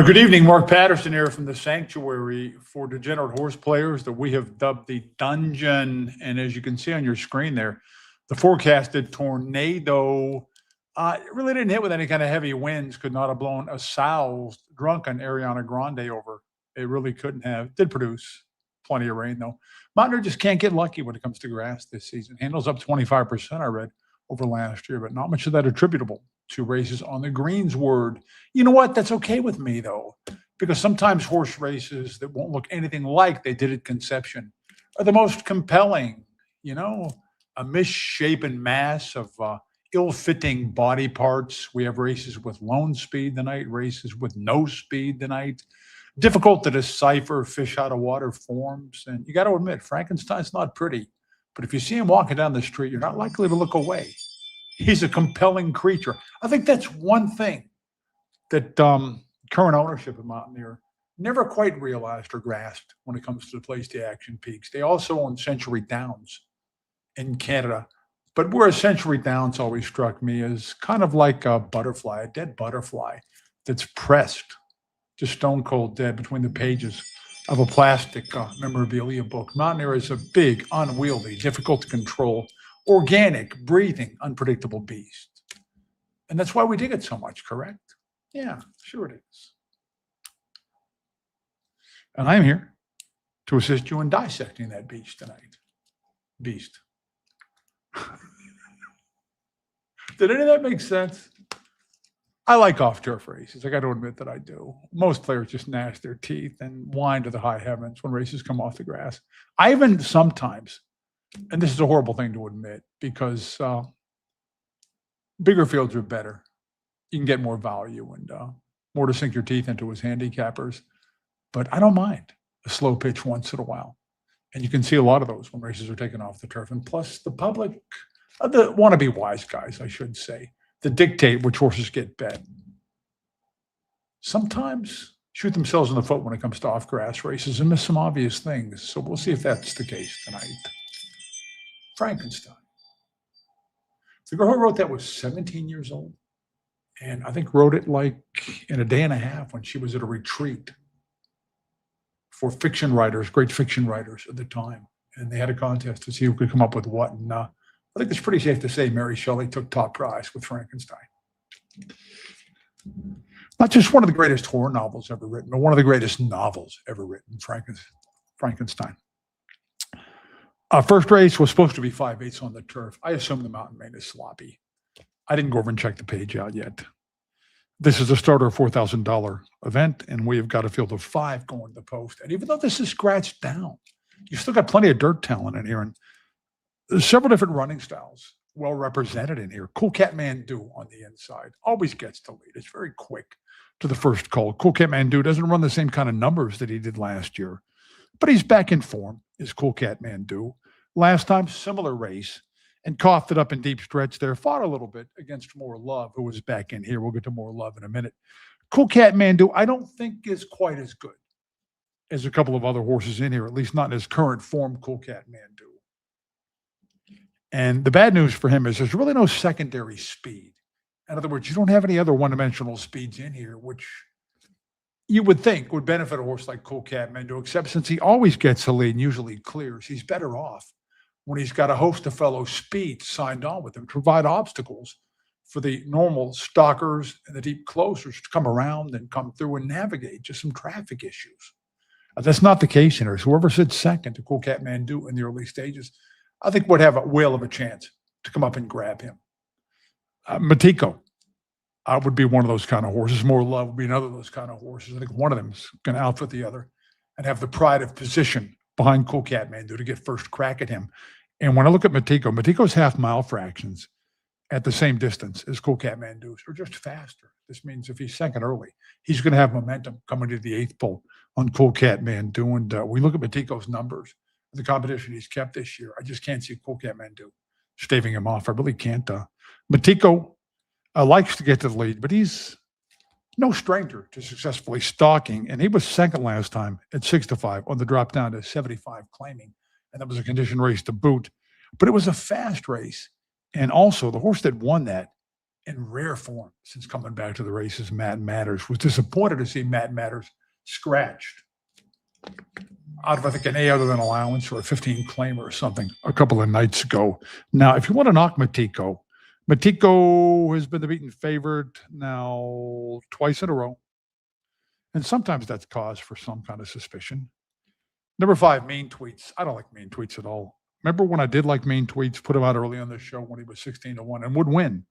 Good evening, Mark Patterson here from the Sanctuary for Degenerate Horse Players that we have dubbed the Dungeon. And as you can see on your screen there, the forecasted tornado it really didn't hit with any kind of heavy winds, could not have blown a sow's drunken Ariana Grande over. It really couldn't have. Did produce plenty of rain, though. Mountaineer just can't get lucky when it comes to grass this season. Handles up 25%, I read, over last year, but not much of that attributable to races on the greensward. You know what? That's okay with me, though, because sometimes horse races that won't look anything like they did at Conception are the most compelling. A misshapen mass of ill-fitting body parts. We have races with lone speed tonight, races with no speed tonight. Difficult to decipher fish out of water forms. And you got to admit, Frankenstein's not pretty. But if you see him walking down the street, you're not likely to look away. He's a compelling creature. I think that's one thing that current ownership of Mountaineer never quite realized or grasped when it comes to the Place to Action Peaks. They also own Century Downs in Canada. But where Century Downs always struck me as kind of like a butterfly, a dead butterfly that's pressed to stone cold dead between the pages of a plastic memorabilia book. Mountaineer is a big, unwieldy, difficult to control, organic, breathing, unpredictable beast. And that's why we dig it so much, correct? Yeah, sure it is. And I'm here to assist you in dissecting that beast tonight. Beast. Did any of that make sense? I like off-turf races. I got to admit that I do. Most players just gnash their teeth and whine to the high heavens when races come off the grass. I even sometimes, and this is a horrible thing to admit, because bigger fields are better. You can get more value and more to sink your teeth into as handicappers. But I don't mind a slow pitch once in a while. And you can see a lot of those when races are taken off the turf. And plus, the public, the wannabe wise guys, I should say, that dictate which horses get bet, sometimes shoot themselves in the foot when it comes to off-grass races and miss some obvious things. So we'll see if that's the case tonight. Frankenstein. The girl who wrote that was 17 years old. And I think wrote it like in a day and a half when she was at a retreat for fiction writers, great fiction writers at the time. And they had a contest to see who could come up with what. And I think it's pretty safe to say Mary Shelley took top prize with Frankenstein. Not just one of the greatest horror novels ever written, but one of the greatest novels ever written, Frankenstein. First race was supposed to be 5/8 on the turf. I assume the mountain main is sloppy. I didn't go over and check the page out yet. This is a starter $4,000 event, and we have got a field of 5 going to the post. And even though this is scratched down, you still got plenty of dirt talent in here. And there's several different running styles well represented in here. Cool Cat Mandu on the inside always gets the lead. It's very quick to the first call. Cool Cat Mandu doesn't run the same kind of numbers that he did last year, but he's back in form, is Cool Cat Mandu. Last time, similar race, and coughed it up in deep stretch there. Fought a little bit against More Love, who was back in here. We'll get to More Love in a minute. Cool Cat Mandu, I don't think is quite as good as a couple of other horses in here, at least not in his current form, Cool Cat Mandu. And the bad news for him is there's really no secondary speed. In other words, you don't have any other one-dimensional speeds in here, which you would think would benefit a horse like Cool Cat Mandu, except since he always gets the lead and usually clears, he's better off when he's got a host of fellow speeds signed on with him to provide obstacles for the normal stalkers and the deep closers to come around and come through and navigate just some traffic issues. That's not the case here. So whoever sits second to Cool Cat Mandu in the early stages, I think would have a whale of a chance to come up and grab him. Matiko would be one of those kind of horses. More Love would be another of those kind of horses. I think one of them is going to outfit the other and have the pride of position behind Cool Cat Mandu to get first crack at him. And when I look at Matiko's half-mile fractions at the same distance as Cool Cat Mandu's are just faster. This means if he's second early, he's going to have momentum coming to the 8th pole on Cool Cat Mandu. And we look at Matiko's numbers, the competition he's kept this year. I just can't see Cool Cat Mandu staving him off. I really can't. Matiko likes to get to the lead, but he's no stranger to successfully stalking. And he was second last time at 6-5 on the drop down to 75 claiming. And that was a condition race to boot. But it was a fast race. And also, the horse that won that in rare form since coming back to the races. Matt Matters was disappointed to see Matt Matters scratched out of, I think, an A other than allowance or a 15 claimer or something a couple of nights ago. Now, if you want to knock Matiko, Matiko has been the beaten favorite now twice in a row. And sometimes that's cause for some kind of suspicion. Number 5, Mean Tweets. I don't like Mean Tweets at all. Remember when I did like Mean Tweets, put him out early on the show when he was 16-1 and would win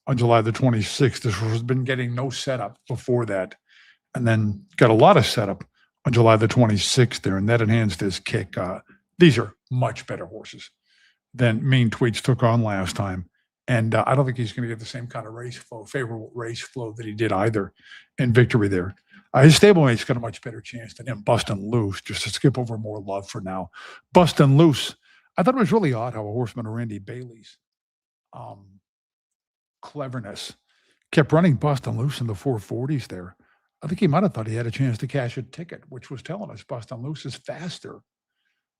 on July the 26th. This has been getting no setup before that. And then got a lot of setup on July the 26th there, and that enhanced his kick. These are much better horses than Mean Tweets took on last time. And I don't think he's going to get the same kind of race flow, favorable race flow that he did either in victory there. His stablemate's got a much better chance than him, Bustin' Loose, just to skip over More Love for now. Bustin' Loose, I thought it was really odd how a horseman of Randy Bailey's cleverness kept running Bustin' Loose in the 440s there. I think he might have thought he had a chance to cash a ticket, which was telling us Bustin' Loose is faster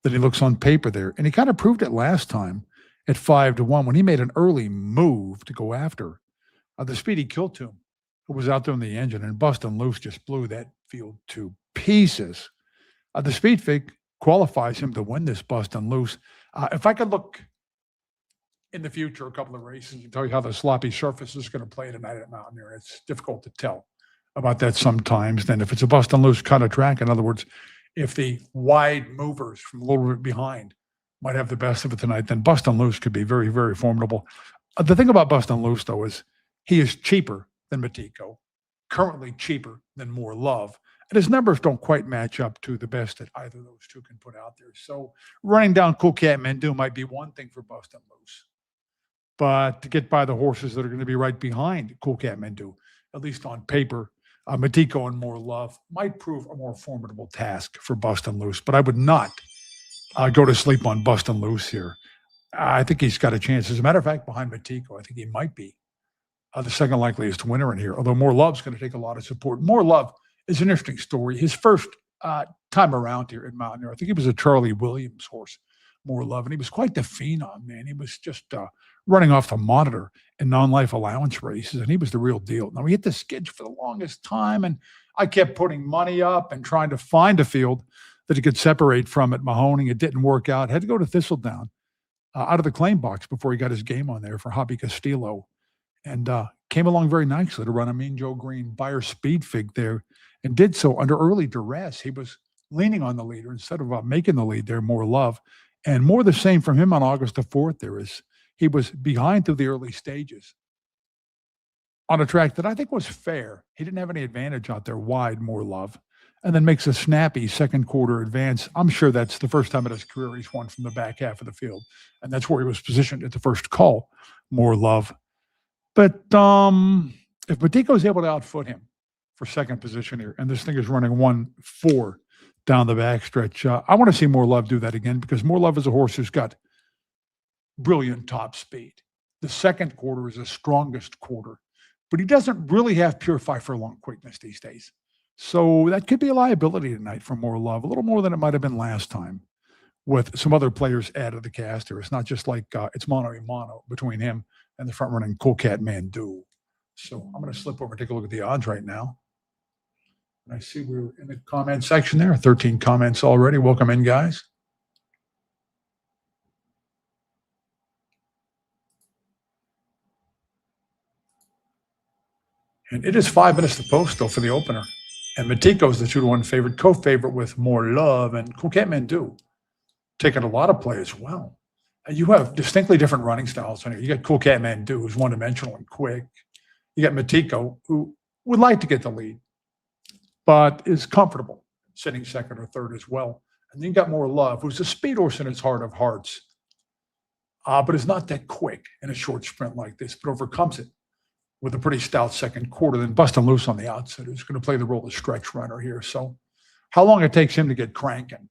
than he looks on paper there. And he kind of proved it last time at 5-1 when he made an early move to go after the Speedy Kiltoom, who was out there in the engine, and Bustin' Loose just blew that field to pieces. The Speed Fig qualifies him to win this Bustin' Loose. If I could look in the future, a couple of races, and tell you how the sloppy surface is going to play tonight at Mountaineer, it's difficult to tell about that sometimes. Then if it's a Bustin' Loose kind of track, in other words, if the wide movers from a little bit behind might have the best of it tonight, then Bustin' Loose could be very, very formidable. The thing about Bustin' Loose, though, is he is cheaper than Matiko, currently cheaper than More Love, and his numbers don't quite match up to the best that either of those two can put out there. So running down Cool Cat Mendu might be one thing for Bustin' Loose, but to get by the horses that are going to be right behind Cool Cat Mendu, at least on paper, Matiko and More Love might prove a more formidable task for Bustin' Loose, but I would not go to sleep on Bustin' Loose here. I think he's got a chance. As a matter of fact, behind Matiko, I think he might be the second likeliest winner in here, although More Love's going to take a lot of support. More Love is an interesting story. His first time around here at Mountaineer, I think he was a Charlie Williams horse, More Love, and he was quite the phenom, man. He was just running off the monitor in non-life allowance races, and he was the real deal. Now, he hit the skids for the longest time, and I kept putting money up and trying to find a field that he could separate from at Mahoning. It didn't work out. Had to go to Thistledown out of the claim box before he got his game on there for Hobby Castillo, and came along very nicely to run a Mean Joe Green Buyer Speed Fig there, and did so under early duress. He was leaning on the leader instead of making the lead there, More Love. And more the same from him on August the 4th. He was behind through the early stages on a track that I think was fair. He didn't have any advantage out there wide, More Love, and then makes a snappy second quarter advance. I'm sure that's the first time in his career he's won from the back half of the field, and that's where he was positioned at the first call, More Love. But if Matiko's able to outfoot him for second position here, and this thing is running 1-4 down the backstretch, I want to see More Love do that again, because More Love is a horse who's got brilliant top speed. The second quarter is the strongest quarter, but he doesn't really have pure 5 furlong quickness these days. So that could be a liability tonight for More Love, a little more than it might have been last time with some other players added to the cast here. It's not just like it's mano a mano between him and the front running Cool Cat Mendu. So I'm going to slip over and take a look at the odds right now. And I see we're in the comment section there. 13 comments already. Welcome in, guys. And it is 5 minutes to post, though, for the opener. And Matiko's the 2-1 favorite, co-favorite with More Love, and Cool Cat Mendu taking a lot of play as well. And you have distinctly different running styles on here. You got Cool Cat Mendu, who's one-dimensional and quick. You got Matiko, who would like to get the lead, but is comfortable sitting second or third as well. And then you got More Love, who's a speed horse in his heart of hearts, but is not that quick in a short sprint like this, but overcomes it with a pretty stout second quarter. Then Bustin' Loose on the outside, who's going to play the role of stretch runner here. So how long it takes him to get cranking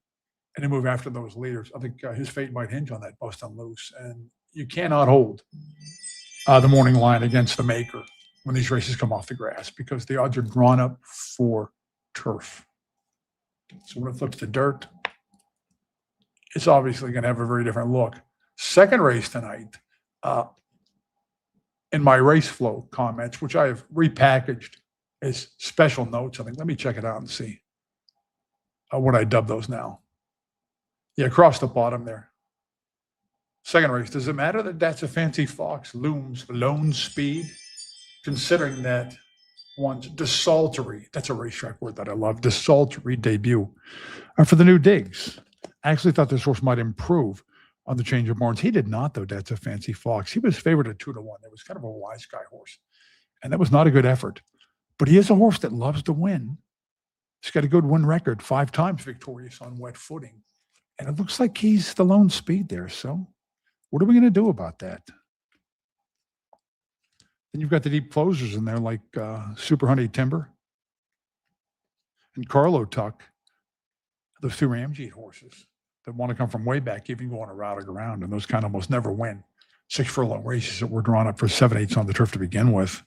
and to move after those leaders, I think his fate might hinge on that Bustin' Loose. And you cannot hold the morning line against the maker when these races come off the grass, because the odds are drawn up for turf. So when it flips to dirt, it's obviously going to have a very different look. Second race tonight, in my race flow comments, which I have repackaged as special notes. I think, let me check it out and see what I dub those now. Yeah, across the bottom there. Second race. Does it matter that That's a Fancy Fox looms lone speed, considering that one's desultory, that's a racetrack word that I love, desultory debut for the new digs? I actually thought this horse might improve on the change of barns. He did not, though. That's a Fancy Fox. He was favored at 2-1. It was kind of a wise guy horse, and that was not a good effort. But he is a horse that loves to win. He's got a good win record, 5 times victorious on wet footing. And it looks like he's the lone speed there. So what are we going to do about that? Then you've got the deep closers in there like Super Honey Timber and Carlo Tuck, those 2 Ramjeet horses that want to come from way back, even go on a routing around, and those kind of almost never win. 6 furlong races that were drawn up for 7/8 on the turf to begin with.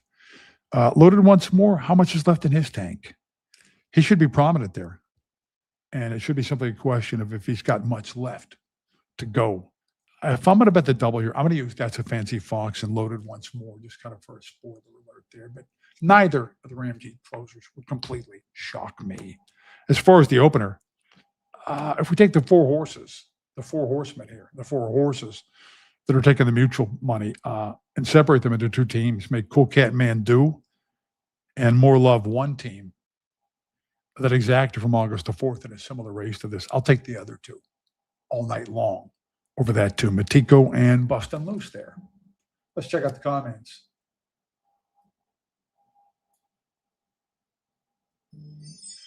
Loaded once more, how much is left in his tank? He should be prominent there. And it should be simply a question of if he's got much left to go. If I'm going to bet the double here, I'm going to use That's a Fancy Fox and Loaded once more, just kind of for a spoiler alert there. But neither of the Ramjeet closers would completely shock me. As far as the opener, if we take the 4 horses, the 4 horsemen here, the 4 horses that are taking the mutual money, and separate them into 2 teams, make Cool Cat Mandu and More Love one team, that exacta from August the 4th in a similar race to this. I'll take the other 2 all night long over that 2, Matico and Bustin' Loose there. Let's check out the comments.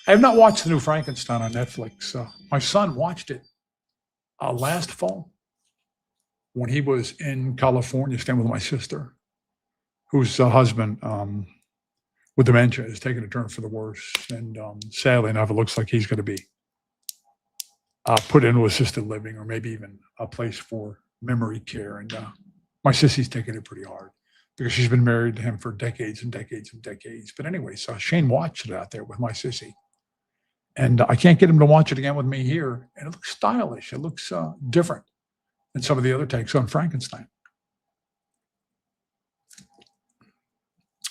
I have not watched the new Frankenstein on Netflix. My son watched it last fall when he was in California staying with my sister, whose husband with dementia is taking a turn for the worse. And sadly enough, it looks like he's going to be put into assisted living or maybe even a place for memory care. And my sissy's taking it pretty hard because she's been married to him for decades and decades and decades. But anyway, so Shane watched it out there with my sissy. And I can't get him to watch it again with me here. And it looks stylish. It looks different than some of the other takes on Frankenstein.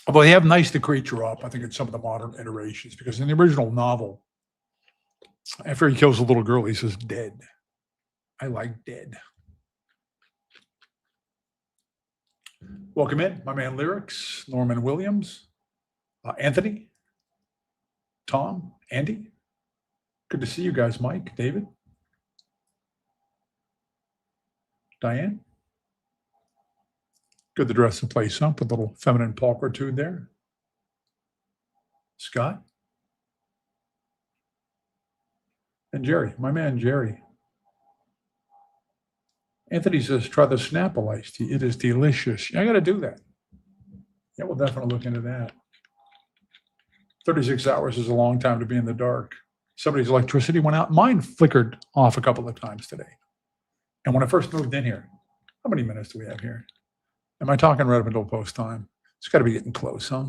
Although they have niced the creature up, I think, in some of the modern iterations, because in the original novel, after he kills a little girl, he says, dead. I like dead. Welcome in, my man Lyrics, Norman Williams, Anthony, Tom, Andy. Good to see you guys, Mike, David, Diane. Good to dress the place up, a little feminine pulchritude there. Scott. And Jerry, my man Jerry. Anthony says, try the Snapple iced tea. It is delicious. I got to do that. Yeah, we'll definitely look into that. 36 hours is a long time to be in the dark. Somebody's electricity went out. Mine flickered off a couple of times today. And when I first moved in here, how many minutes do we have here? Am I talking right up until post time? It's got to be getting close, huh?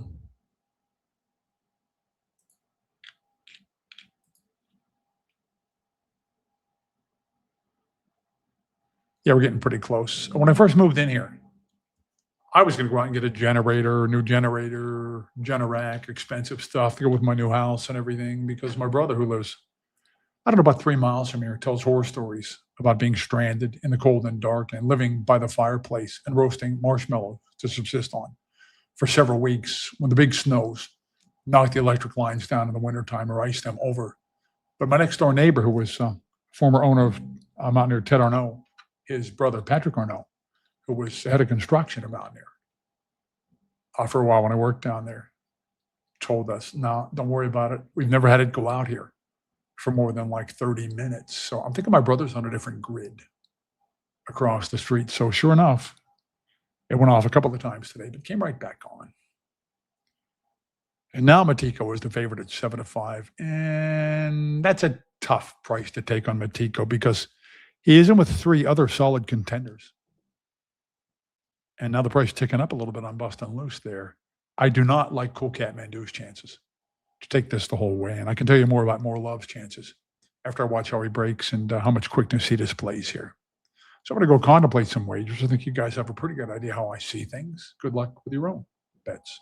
Yeah, we're getting pretty close. When I first moved in here, I was going to go out and get a generator, new generator, Generac, expensive stuff to go with my new house and everything, because my brother, who lives, I don't know, about 3 miles from here, tells horror stories about being stranded in the cold and dark and living by the fireplace and roasting marshmallows to subsist on for several weeks when the big snows knocked the electric lines down in the wintertime or iced them over. But my next door neighbor, who was former owner of Mountaineer Ted Arnault, his brother Patrick Arnault, who was head of construction at Mountaineer for a while when I worked down there, told us, no, don't worry about it. We've never had it go out here for more than like 30 minutes. So I'm thinking my brother's on a different grid across the street. So sure enough, it went off a couple of times today, but came right back on. And now Matico is the favorite at 7-5. And that's a tough price to take on Matico because he is in with 3 other solid contenders. And now the price is ticking up a little bit on Bustin' Loose there. I do not like Cool Cat Mandu's chances to take this the whole way. And I can tell you more about More Love's chances after I watch how he breaks and how much quickness he displays here. So I'm going to go contemplate some wagers. I think you guys have a pretty good idea how I see things. Good luck with your own bets.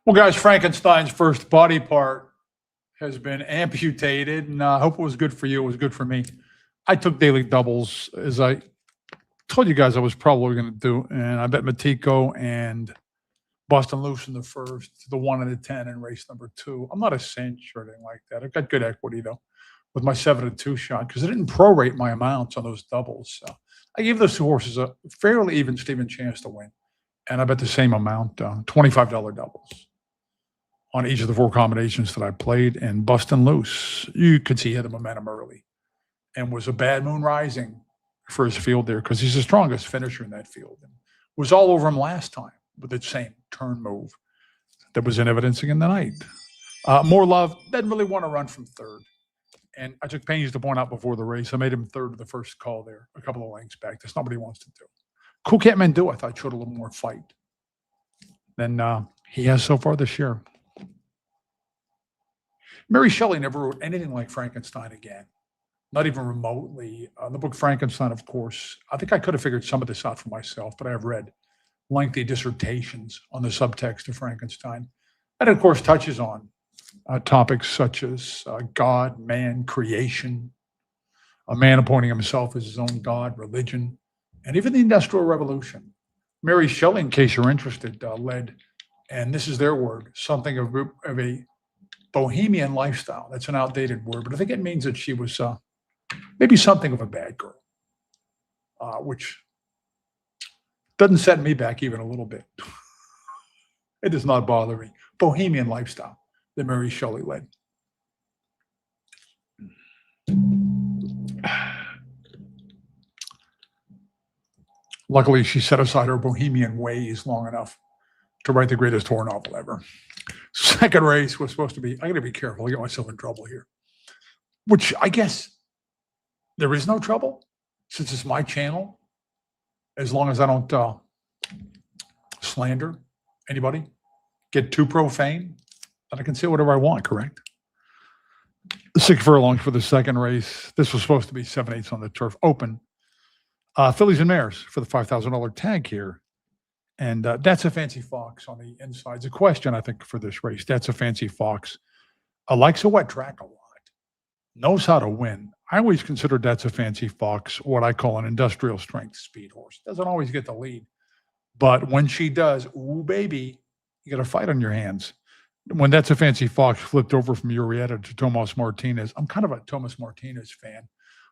Well, guys, Frankenstein's first body part has been amputated, and I hope it was good for you. It was good for me. I took daily doubles, as I told you guys I was probably going to do, and I bet Matiko and Boston Loose in the first, the 1 and the 10 in race number 2. I'm not a cinch or anything like that. I've got good equity, though, with my 7 and 2 shot because I didn't prorate my amounts on those doubles. So I gave those 2 horses a fairly even Steven chance to win, and I bet the same amount, $25 doubles on each of the 4 combinations that I played. And Boston Loose, you could see he had the momentum early and was a bad moon rising for his field there because he's the strongest finisher in that field and was all over him last time with that same turn move that was in evidence again tonight. More Love didn't really want to run from third. And I took pains to point out before the race, I made him third of the first call there, a couple of lengths back. That's not what he wants to do. Cool Cat Mando, I thought, showed a little more fight than he has so far this year. Mary Shelley never wrote anything like Frankenstein again, not even remotely. The book Frankenstein, of course, I think I could have figured some of this out for myself, but I have read lengthy dissertations on the subtext of Frankenstein. And of course, touches on topics such as God, man, creation, a man appointing himself as his own God, religion, and even the Industrial Revolution. Mary Shelley, in case you're interested, led, and this is their word, something of a bohemian lifestyle. That's an outdated word, but I think it means that she was maybe something of a bad girl, which doesn't set me back even a little bit. It does not bother me. Bohemian lifestyle that Mary Shelley led. Luckily, she set aside her bohemian ways long enough to write the greatest horror novel ever. Second race was supposed to be, I got to be careful. I get myself in trouble here, which I guess there is no trouble since it's my channel, as long as I don't slander anybody, get too profane, and I can say whatever I want, correct? 6 furlongs for the second race. This was supposed to be 7/8 on the turf open. Fillies and Mares for the $5,000 tag here. And That's a Fancy Fox on the inside. It's a question, I think, for this race. That's a Fancy Fox. Likes a wet track a lot. Knows how to win. I always consider That's a Fancy Fox what I call an industrial strength speed horse. Doesn't always get the lead. But when she does, ooh, baby, you got a fight on your hands. When That's a Fancy Fox flipped over from Urieta to Tomas Martinez, I'm kind of a Tomas Martinez fan.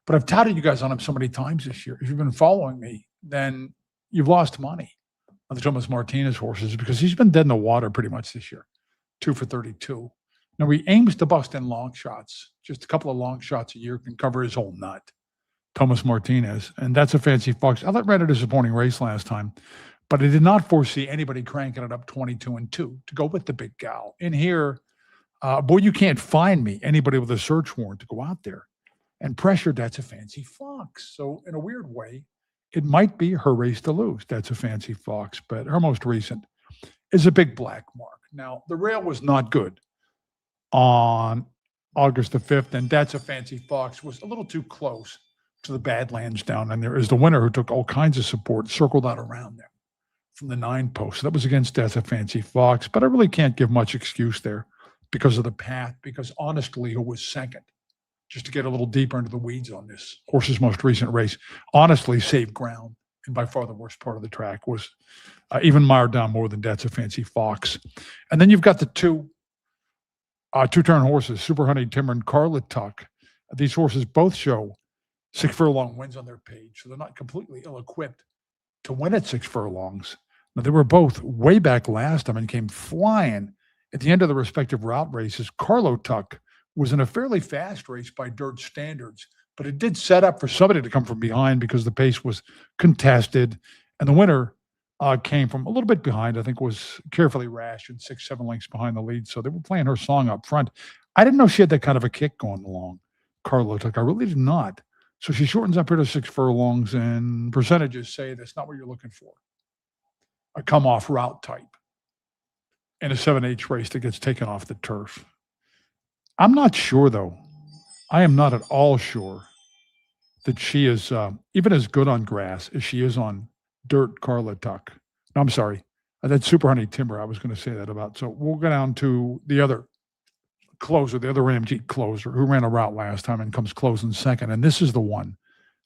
But I've touted you guys on him so many times this year. If you've been following me, then you've lost money on the Tomas Martinez horses because he's been dead in the water pretty much this year. 2 for 32. Now he aims to bust in long shots. Just a couple of long shots a year can cover his whole nut. Tomas Martinez. And That's a Fancy Fox. I ran a disappointing race last time, but I did not foresee anybody cranking it up 22-2 to go with the big gal. In here, boy, you can't find me anybody with a search warrant to go out there and pressure That's a Fancy Fox. So in a weird way, it might be her race to lose. That's a Fancy Fox, but her most recent is a big black mark. Now, the rail was not good on August the 5th, and That's a Fancy Fox was a little too close to the Badlands down. And there is the winner who took all kinds of support, circled out around them from the 9 post. So that was against That's a Fancy Fox, but I really can't give much excuse there because of the path, because honestly, who was second? Just to get a little deeper into the weeds on this horse's most recent race, honestly saved ground. And by far the worst part of the track was even mired down more than That's a Fancy Fox. And then you've got the two-turn horses, Super Honey Timber and Carla Tuck. These horses both show 6 furlong wins on their page, so they're not completely ill-equipped to win at 6 furlongs. Now, they were both way back last time and came flying at the end of the respective route races. Carlo Tuck was in a fairly fast race by dirt standards, but it did set up for somebody to come from behind because the pace was contested. And the winner came from a little bit behind, I think was Carefully Rash and 6-7 lengths behind the lead. So they were playing her song up front. I didn't know she had that kind of a kick going along, Carlo Tuck. I really did not. So she shortens up here to 6 furlongs, and percentages say that's not what you're looking for. A come-off route type in a 7H race that gets taken off the turf. I'm not sure though. I am not at all sure that she is even as good on grass as she is on dirt, Carla Tuck. No, I'm sorry. That's Super Honey Timber. I was going to say that about. So we'll go down to the other closer, the other Ramjeet closer who ran a route last time and comes closing second. And this is the one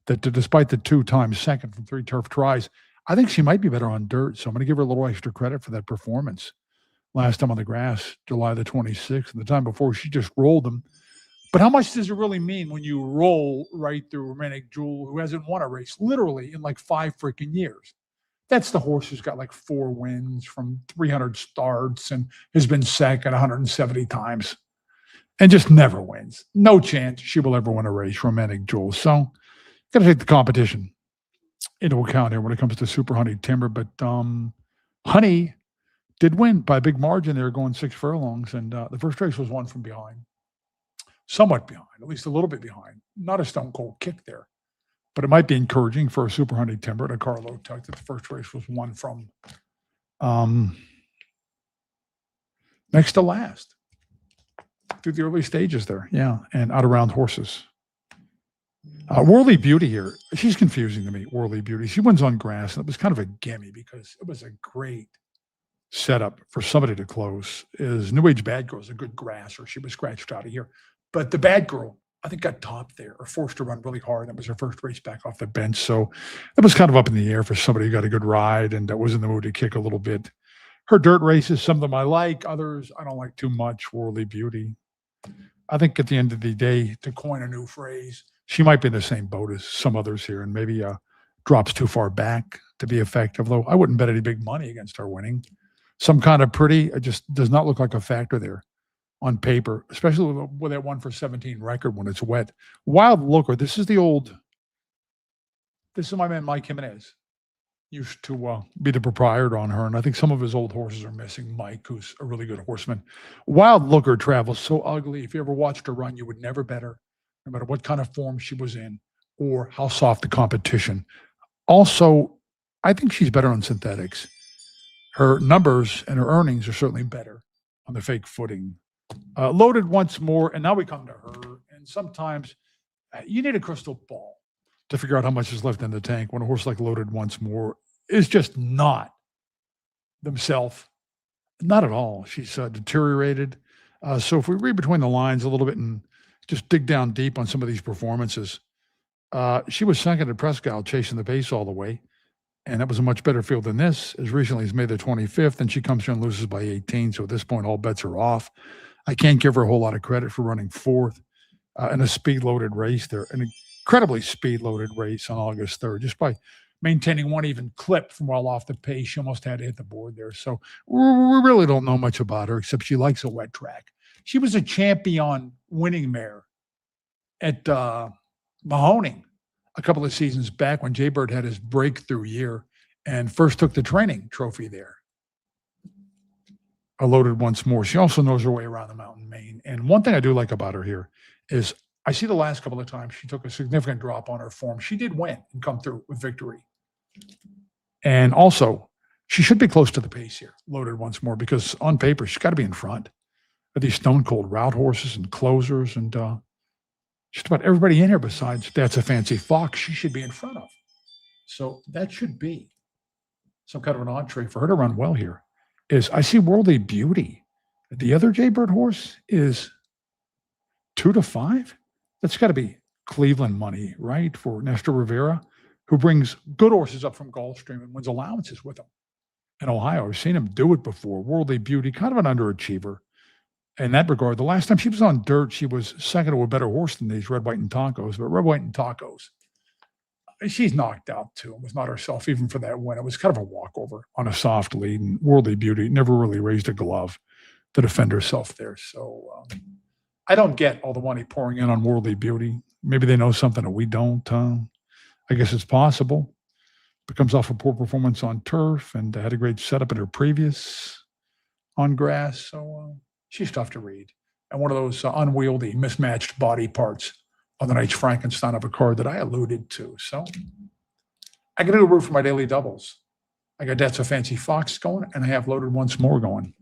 that, despite the 2 times second from 3 turf tries, I think she might be better on dirt. So I'm going to give her a little extra credit for that performance. Last time on the grass, July the 26th, and the time before she just rolled them. But how much does it really mean when you roll right through Romantic Jewel, who hasn't won a race literally in like 5 freaking years? That's the horse who's got like 4 wins from 300 starts and has been second 170 times and just never wins. No chance she will ever win a race, Romantic Jewel. So, got to take the competition into account here when it comes to Super Honey Timber. But Honey did win by a big margin there, going 6 furlongs, and the first race was won from behind. Somewhat behind, at least a little bit behind. Not a stone cold kick there, but it might be encouraging for a Super Honey Timber and a Carlo Tuck that the first race was won from next to last through the early stages there. Yeah, and out around horses. Worldly Beauty here. She's confusing to me, Worldly Beauty. She wins on grass, and it was kind of a gimme because it was a great setup for somebody to close. Is New Age Bad Girl is a good grasser. She was scratched out of here. But the Bad Girl, I think, got topped there or forced to run really hard. That was her first race back off the bench. So it was kind of up in the air for somebody who got a good ride and that was in the mood to kick a little bit. Her dirt races, some of them I like, others I don't like too much. Worldly Beauty. I think at the end of the day, to coin a new phrase, she might be in the same boat as some others here and maybe drops too far back to be effective. Though I wouldn't bet any big money against her winning. Some kind of pretty, it just does not look like a factor there on paper, especially with that 1-for-17 record when it's wet. Wild Looker, this is my man Mike Jimenez. Used to be the proprietor on her, and I think some of his old horses are missing. Mike, who's a really good horseman. Wild Looker travels so ugly. If you ever watched her run, you would never bet her, no matter what kind of form she was in or how soft the competition. Also, I think she's better on synthetics. Her numbers and her earnings are certainly better on the fake footing. Loaded once more, and now we come to her. And sometimes you need a crystal ball to figure out how much is left in the tank when a horse like Loaded once more is just not themselves. Not at all. She's deteriorated. So if we read between the lines a little bit and just dig down deep on some of these performances, she was second at Prescott, chasing the pace all the way. And that was a much better field than this as recently as May the 25th. And she comes here and loses by 18. So at this point, all bets are off. I can't give her a whole lot of credit for running fourth in a speed-loaded race there, an incredibly speed-loaded race on August 3rd, just by maintaining one even clip from well off the pace. She almost had to hit the board there. So we really don't know much about her, except she likes a wet track. She was a champion winning mare at Mahoning a couple of seasons back when Jay Bird had his breakthrough year and first took the training trophy there. Loaded once more. She also knows her way around the mountain main. And one thing I do like about her here is I see the last couple of times she took a significant drop on her form. She did win and come through with victory. And also, she should be close to the pace here, Loaded once more, because on paper, she's got to be in front of these stone cold route horses and closers and just about everybody in here besides That's a Fancy Fox, she should be in front of. So that should be some kind of an entree for her to run well here. Is I see Worldly Beauty. The other Jay Bird horse is 2-5. That's got to be Cleveland money, right? For Nestor Rivera, who brings good horses up from Gulfstream and wins allowances with them in Ohio. I've seen him do it before. Worldly Beauty, kind of an underachiever in that regard. The last time she was on dirt, she was second to a better horse than these Red, White, and Tacos. But Red, White, and Tacos, she's knocked out too and was not herself even for that win. It was kind of a walkover on a soft lead, and Worldly Beauty never really raised a glove to defend herself there. So I don't get all the money pouring in on Worldly Beauty. Maybe they know something that we don't. I guess it's possible. But comes off a poor performance on turf and had a great setup in her previous on grass. So she's tough to read. And one of those unwieldy, mismatched body parts on the Knight's Frankenstein of a card that I alluded to. So I got to root for my daily doubles. I got That's a Fancy Fox going, and I have Loaded once more going.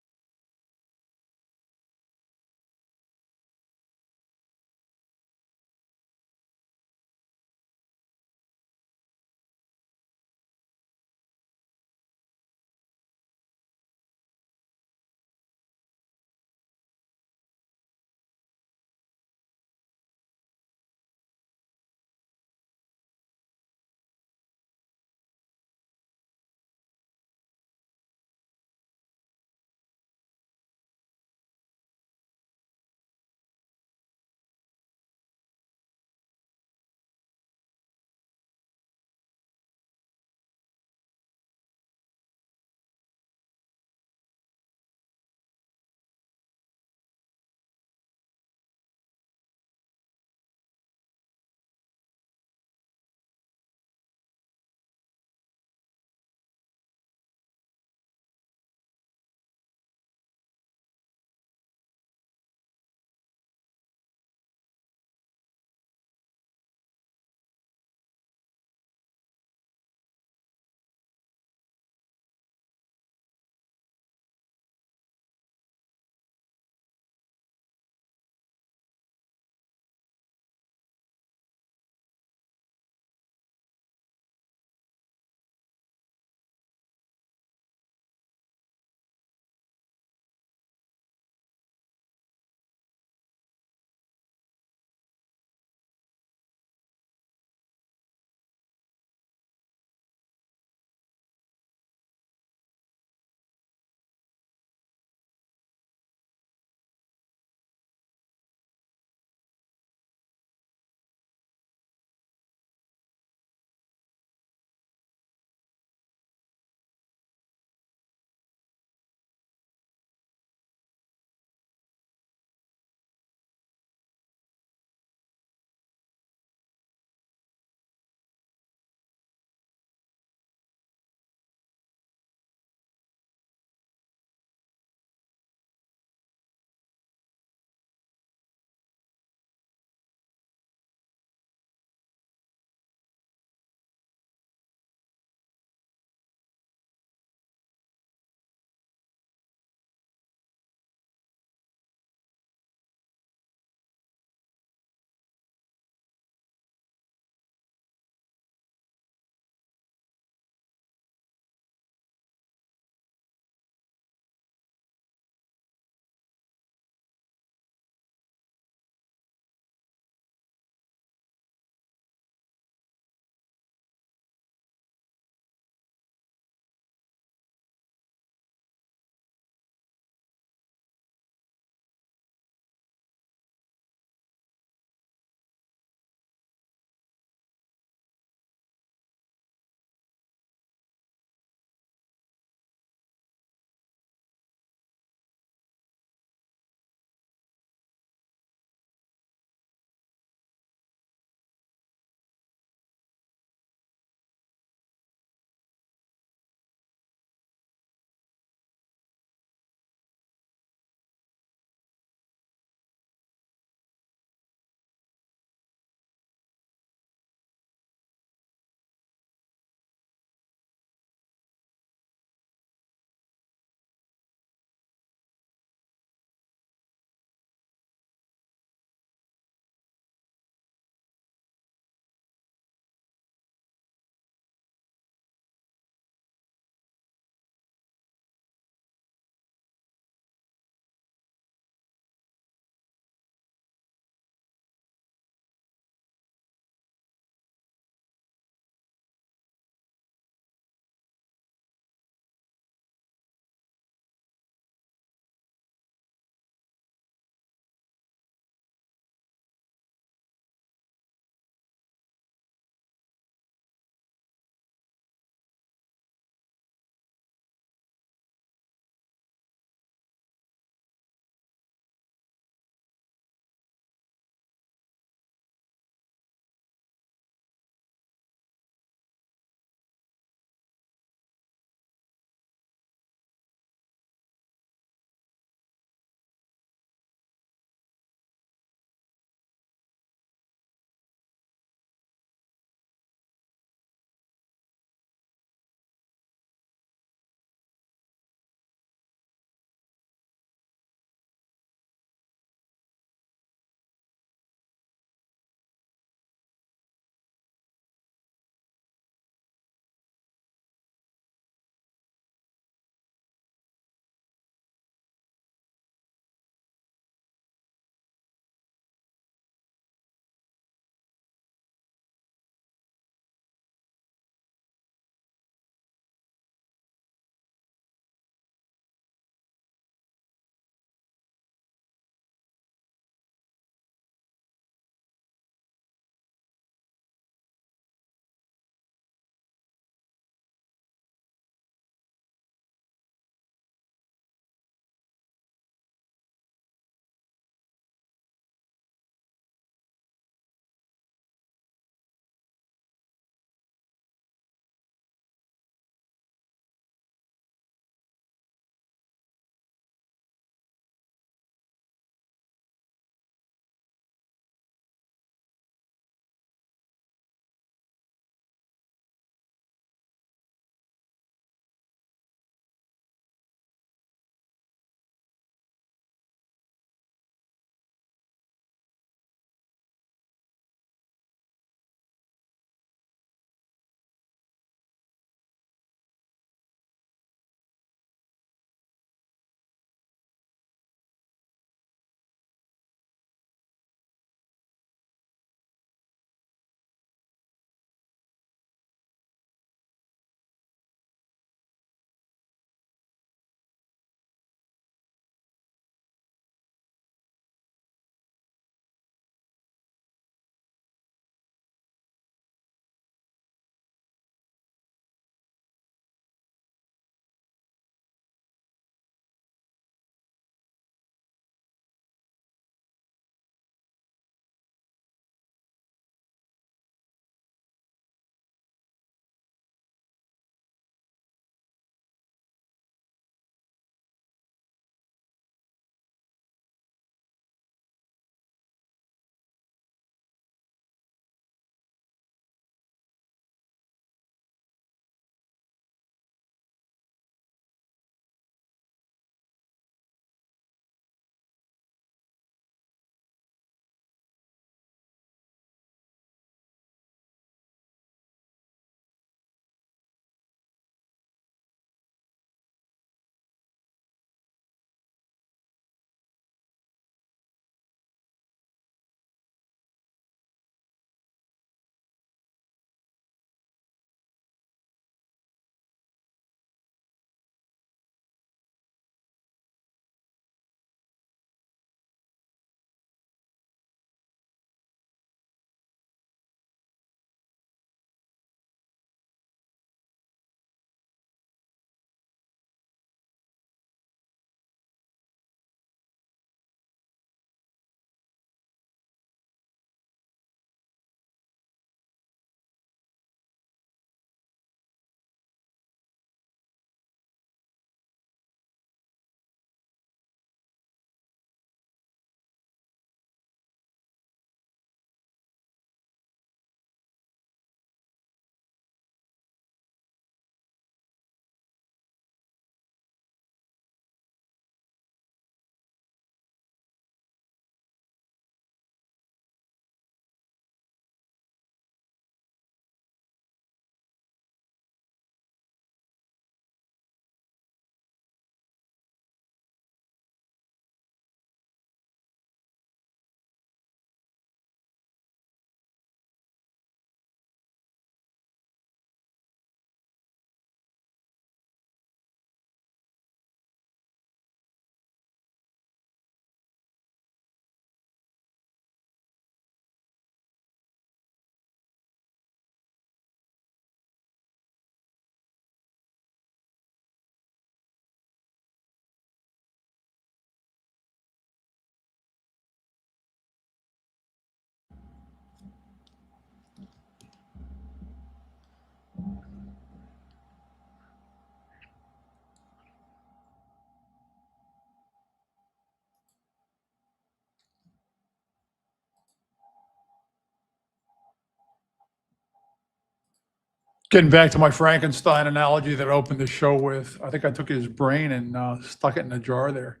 Getting back to my Frankenstein analogy that I opened the show with, I think I took his brain and stuck it in a jar there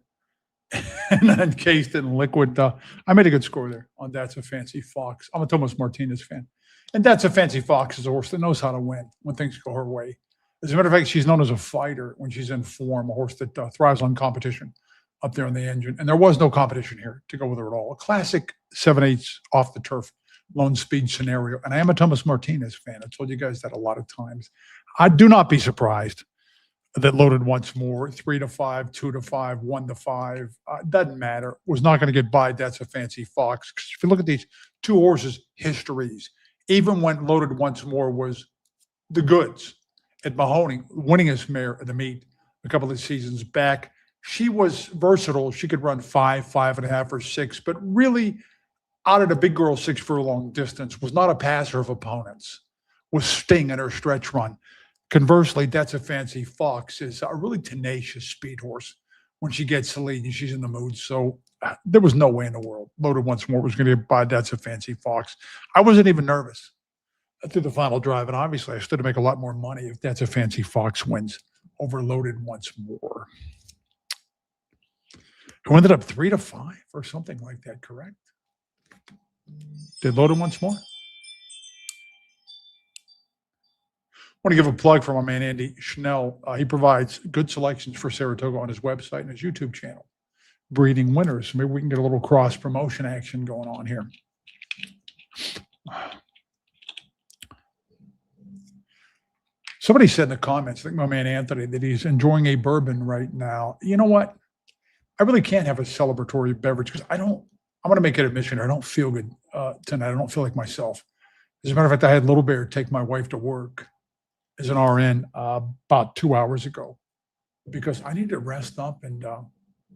and then encased it in liquid. I made a good score there on That's a Fancy Fox. I'm a Thomas Martinez fan. And That's a Fancy Fox is a horse that knows how to win when things go her way. As a matter of fact, she's known as a fighter when she's in form, a horse that thrives on competition up there in the engine. And there was no competition here to go with her at all. A classic 7/8 off the turf lone speed scenario. And I am a Thomas Martinez fan. I told you guys that a lot of times. I do not be surprised that Loaded Once More, 3-5, 2-5, 1-5, doesn't matter. Was not going to get by That's a Fancy Fox. 'Cause if you look at these two horses' histories, even when Loaded Once More was the goods at Mahoney, winningest mare of the meet a couple of seasons back, she was versatile. She could run 5, 5.5, or 6, but really out of the big girl 6 furlong distance, was not a passer of opponents, was sting in her stretch run. Conversely, That's a Fancy Fox is a really tenacious speed horse when she gets the lead and she's in the mood. So there was no way in the world Loaded Once More was going to get by That's a Fancy Fox. I wasn't even nervous through the final drive, and obviously I stood to make a lot more money if That's a Fancy Fox wins over Loaded Once More. Who ended up 3-5 or something like that, correct? Did Loaded Once More? I want to give a plug for my man, Andy Schnell. He provides good selections for Saratoga on his website and his YouTube channel, Breeding Winners. Maybe we can get a little cross promotion action going on here. Somebody said in the comments, I think my man Anthony, that he's enjoying a bourbon right now. You know what? I really can't have a celebratory beverage because I'm going to make an admission. I don't feel good tonight. I don't feel like myself. As a matter of fact, I had Little Bear take my wife to work as an RN about 2 hours ago because I need to rest up and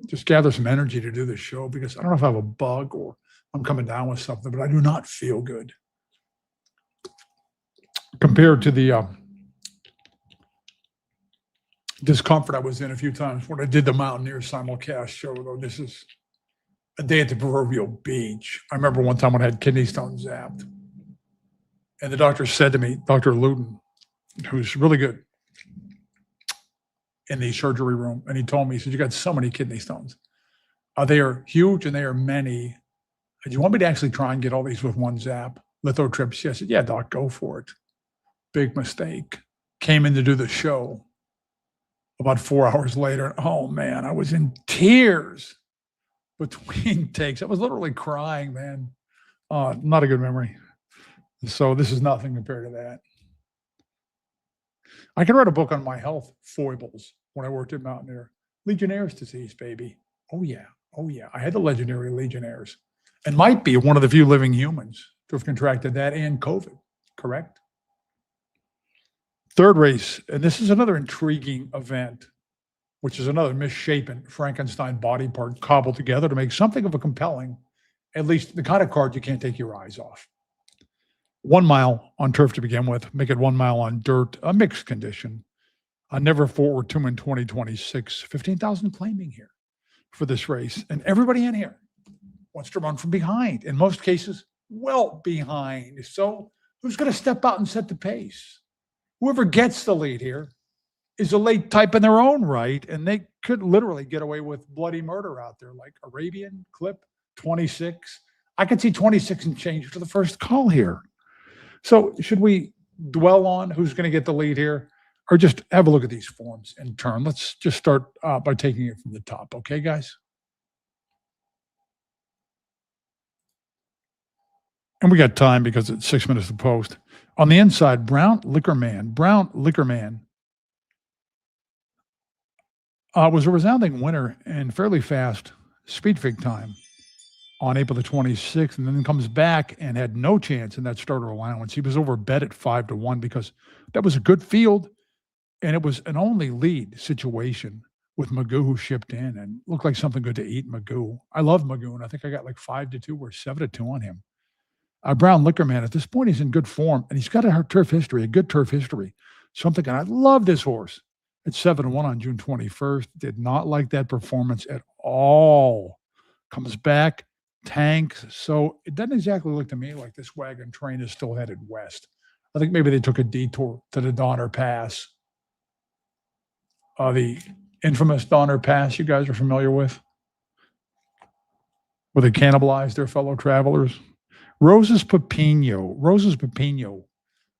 just gather some energy to do this show because I don't know if I have a bug or I'm coming down with something, but I do not feel good compared to the discomfort I was in a few times when I did the Mountaineers simulcast show, though. This is a day at the proverbial beach. I remember one time when I had kidney stones zapped, and the doctor said to me, Dr. Luton, who's really good in the surgery room, and he told me, he said, you got so many kidney stones. They are huge and they are many. Do you want me to actually try and get all these with one zap? Lithotripsy. I said, yeah, doc, go for it. Big mistake. Came in to do the show. About 4 hours later, oh man, I was in tears between takes. I was literally crying, man. Not a good memory. So this is nothing compared to that. I can write a book on my health foibles when I worked at Mountaineer. Legionnaire's disease, baby. Oh yeah. Oh yeah. I had the legendary Legionnaires and might be one of the few living humans to have contracted that and COVID, correct? Third race, and this is another intriguing event, which is another misshapen Frankenstein body part cobbled together to make something of a compelling, at least the kind of card you can't take your eyes off. 1 mile on turf to begin with, make it 1 mile on dirt, a mixed condition. Never forward 2 in 2026, 15,000 claiming here for this race. And everybody in here wants to run from behind, in most cases, well behind. So who's going to step out and set the pace? Whoever gets the lead here is a late type in their own right, and they could literally get away with bloody murder out there, like Arabian Clip 26. I could see 26 and change for the first call here. So should we dwell on who's going to get the lead here, or just have a look at these forms in turn? Let's just start by taking it from the top. Okay, guys? And we got time because it's 6 minutes to post. On the inside, Brown Liquor Man was a resounding winner in fairly fast speed fig time on April the 26th, and then comes back and had no chance in that starter allowance. He was overbet at 5-1 because that was a good field, and it was an only lead situation with Magoo, who shipped in and looked like something good to eat. Magoo. I love Magoo, and I think I got like 5-2 or 7-2 on him. Brown Liquor Man, at this point, he's in good form, and he's got a good turf history. Something, and I love this horse. At 7-1 on June 21st. Did not like that performance at all. Comes back, tanks. So it doesn't exactly look to me like this wagon train is still headed west. I think maybe they took a detour to the Donner Pass, the infamous Donner Pass you guys are familiar with, where they cannibalized their fellow travelers. Rose's Pepino,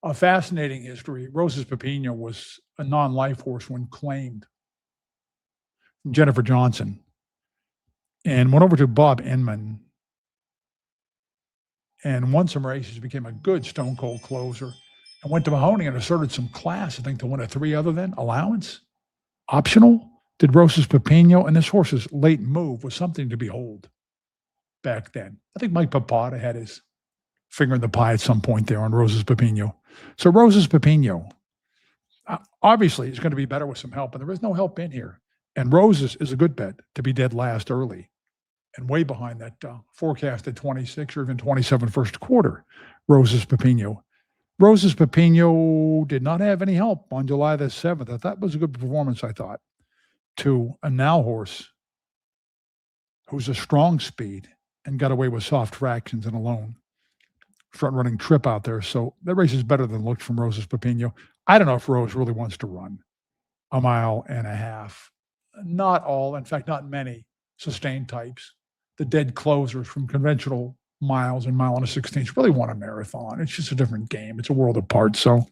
a fascinating history. Rose's Pepino was a non-life horse when claimed from Jennifer Johnson and went over to Bob Inman and won some races, became a good stone cold closer, and went to Mahoney and asserted some class, I think, to win a 3 other than allowance. Optional, did Rose's Pepino, and this horse's late move was something to behold back then. I think Mike Papada had his finger in the pie at some point there on Rose's Pepino. So Rose's Pepino, obviously, is going to be better with some help, and there is no help in here. And Roses is a good bet to be dead last early and way behind that forecasted 26 or even 27 first quarter. Rose's Pepino. Rose's Pepino did not have any help on July the 7th. I thought it was a good performance, I thought, to a now horse who's a strong speed and got away with soft fractions and alone. Front running trip out there. So that race is better than looked from Rose's Pepino. I don't know if Rose really wants to run a mile and a half. Not all, in fact, not many sustained types. The dead closers from conventional miles and mile and a 16th really want a marathon. It's just a different game. It's a world apart. So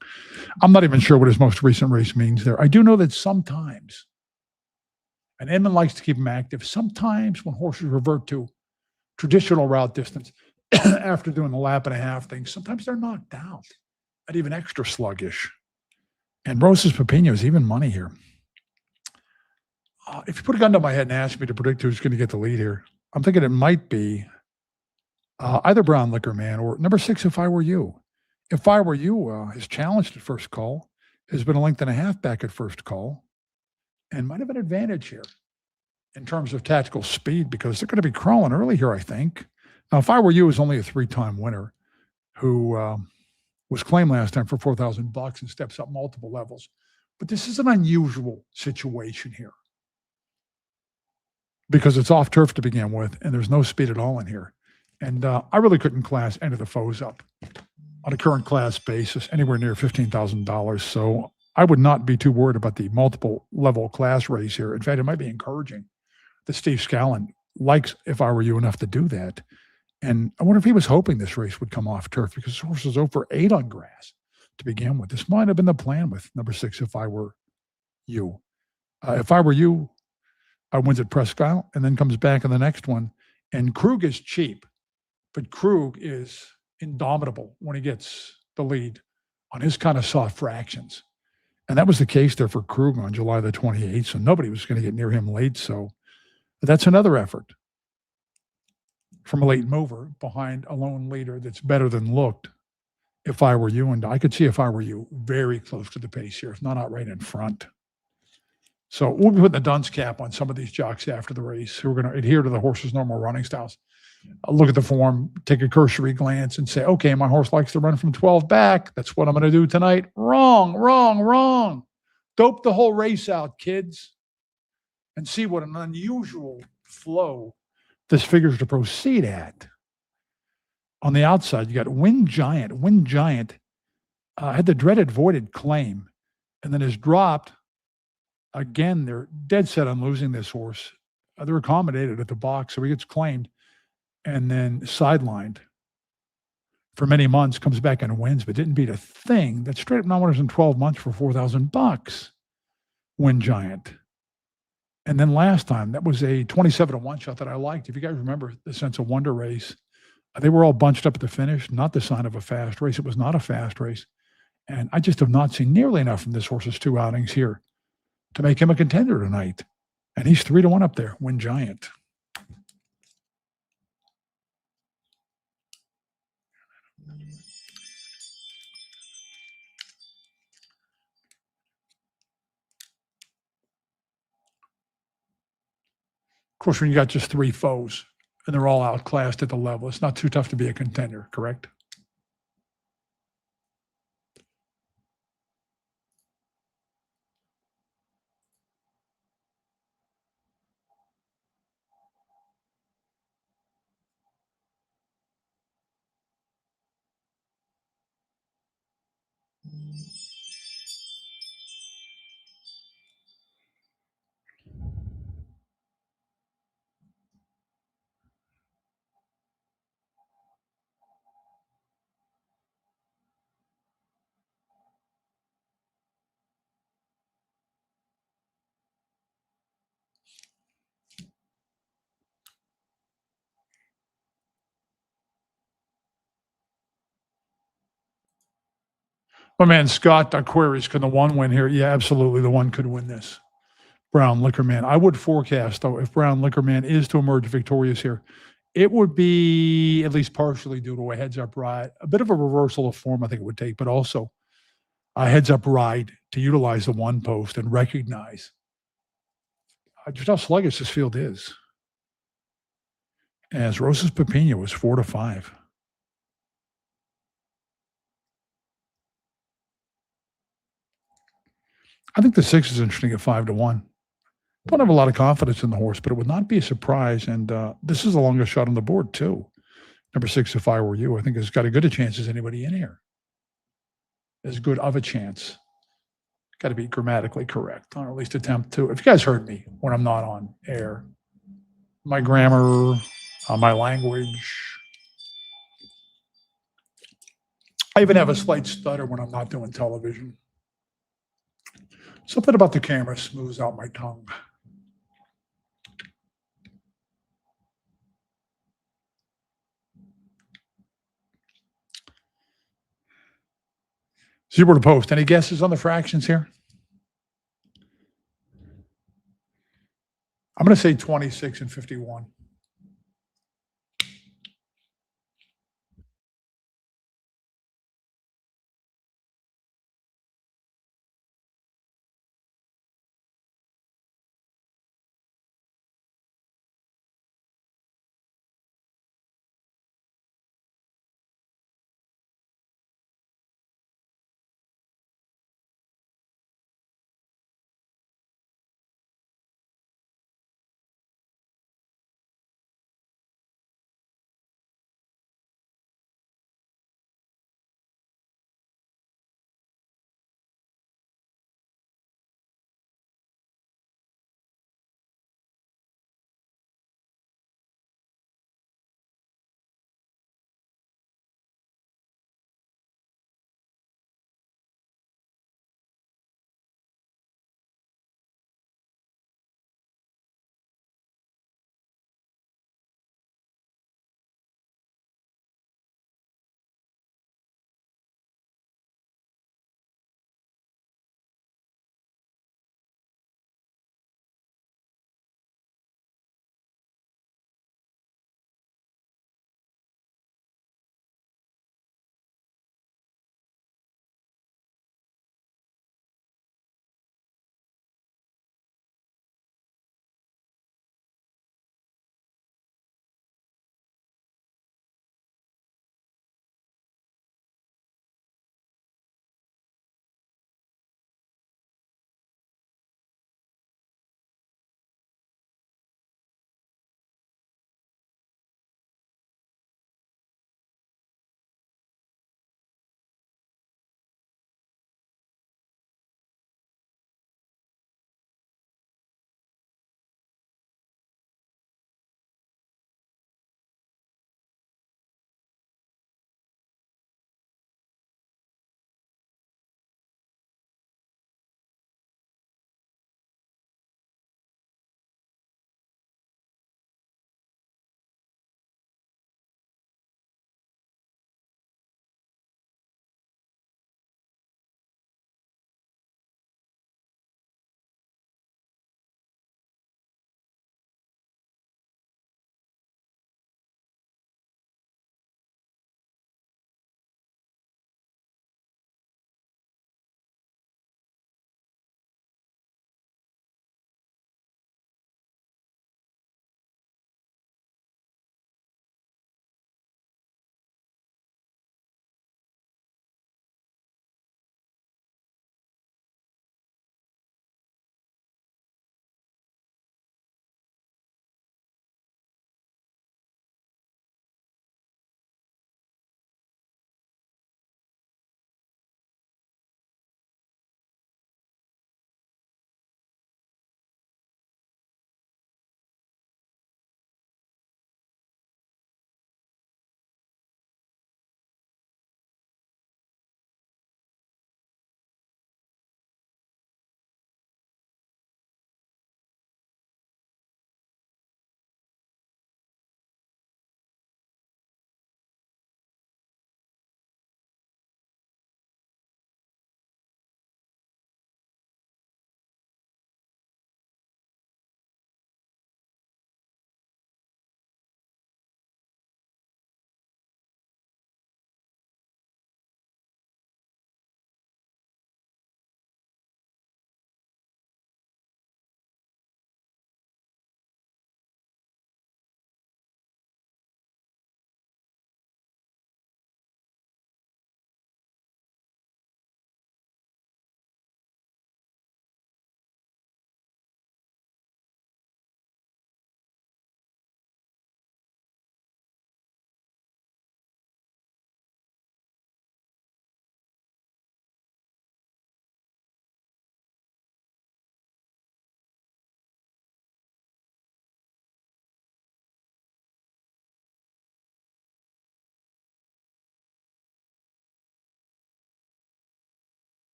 I'm not even sure what his most recent race means there. I do know that sometimes, and Inman likes to keep them active, sometimes when horses revert to traditional route distance after doing the lap and a half thing, sometimes they're knocked out and even extra sluggish. And Rose's Pepino is even money here. If you put a gun to my head and ask me to predict who's going to get the lead here, I'm thinking it might be either Brown Liquor Man or number 6, If I Were You. If I Were You is challenged at first call, has been a length and a half back at first call, and might have an advantage here in terms of tactical speed because they're going to be crawling early here, I think. Now, If I Were You is only a 3-time winner who was claimed last time for $4,000 and steps up multiple levels. But this is an unusual situation here because it's off turf to begin with, and there's no speed at all in here. And I really couldn't class any of the foes up on a current class basis anywhere near $15,000. So I would not be too worried about the multiple level class race here. In fact, it might be encouraging that Steve Scallon likes If I Were You enough to do that. And I wonder if he was hoping this race would come off turf because the horse was over 8 on grass to begin with. This might have been the plan with number 6, If I Were You. If I Were You, wins at Presque Isle and then comes back in the next one. And Krug is cheap, but Krug is indomitable when he gets the lead on his kind of soft fractions. And that was the case there for Krug on July the 28th. So nobody was going to get near him late. So that's another effort from a late mover behind a lone leader that's better than looked. If I Were You, and I could see If I Were You very close to the pace here, if not outright in front. So we'll be putting the dunce cap on some of these jocks after the race who are going to adhere to the horse's normal running styles. I'll look at the form, take a cursory glance and say, okay, my horse likes to run from 12 back. That's what I'm going to do tonight. Wrong, wrong, wrong. Dope the whole race out, kids, and see what an unusual flow this figures to proceed at. On the outside, you got Wind Giant. Wind Giant had the dreaded voided claim and then is dropped. Again, they're dead set on losing this horse. They're accommodated at the box, so he gets claimed and then sidelined for many months, comes back and wins, but didn't beat a thing. That's straight up non-winners in 12 months for $4,000. Wind Giant. And then last time, that was a 27-1 shot that I liked. If you guys remember the Sense of Wonder race, they were all bunched up at the finish, not the sign of a fast race. It was not a fast race. And I just have not seen nearly enough from this horse's 2 outings here to make him a contender tonight. And he's 3-1 up there, Wind Giant. Of course, when you got just 3 foes and they're all outclassed at the level, it's not too tough to be a contender, correct? My man Scott queries, can the one win here? Yeah, absolutely. The one could win this. Brown Liquor Man. I would forecast, though, if Brown Liquor Man is to emerge victorious here, it would be at least partially due to a heads up ride, a bit of a reversal of form, I think it would take, but also a heads up ride to utilize the one post and recognize just how sluggish this field is. As Rosas Pepino was 4-5. I think the 6 is interesting at 5-1. Don't have a lot of confidence in the horse, but it would not be a surprise. And this is the longest shot on the board, too. Number 6, If I Were You, I think has got as good a chance as anybody in here. As good of a chance. Got to be grammatically correct, or at least attempt to. If you guys heard me when I'm not on air, my grammar, my language. I even have a slight stutter when I'm not doing television. Something about the camera smooths out my tongue. Zero to post. Any guesses on the fractions here? I'm going to say 26 and 51.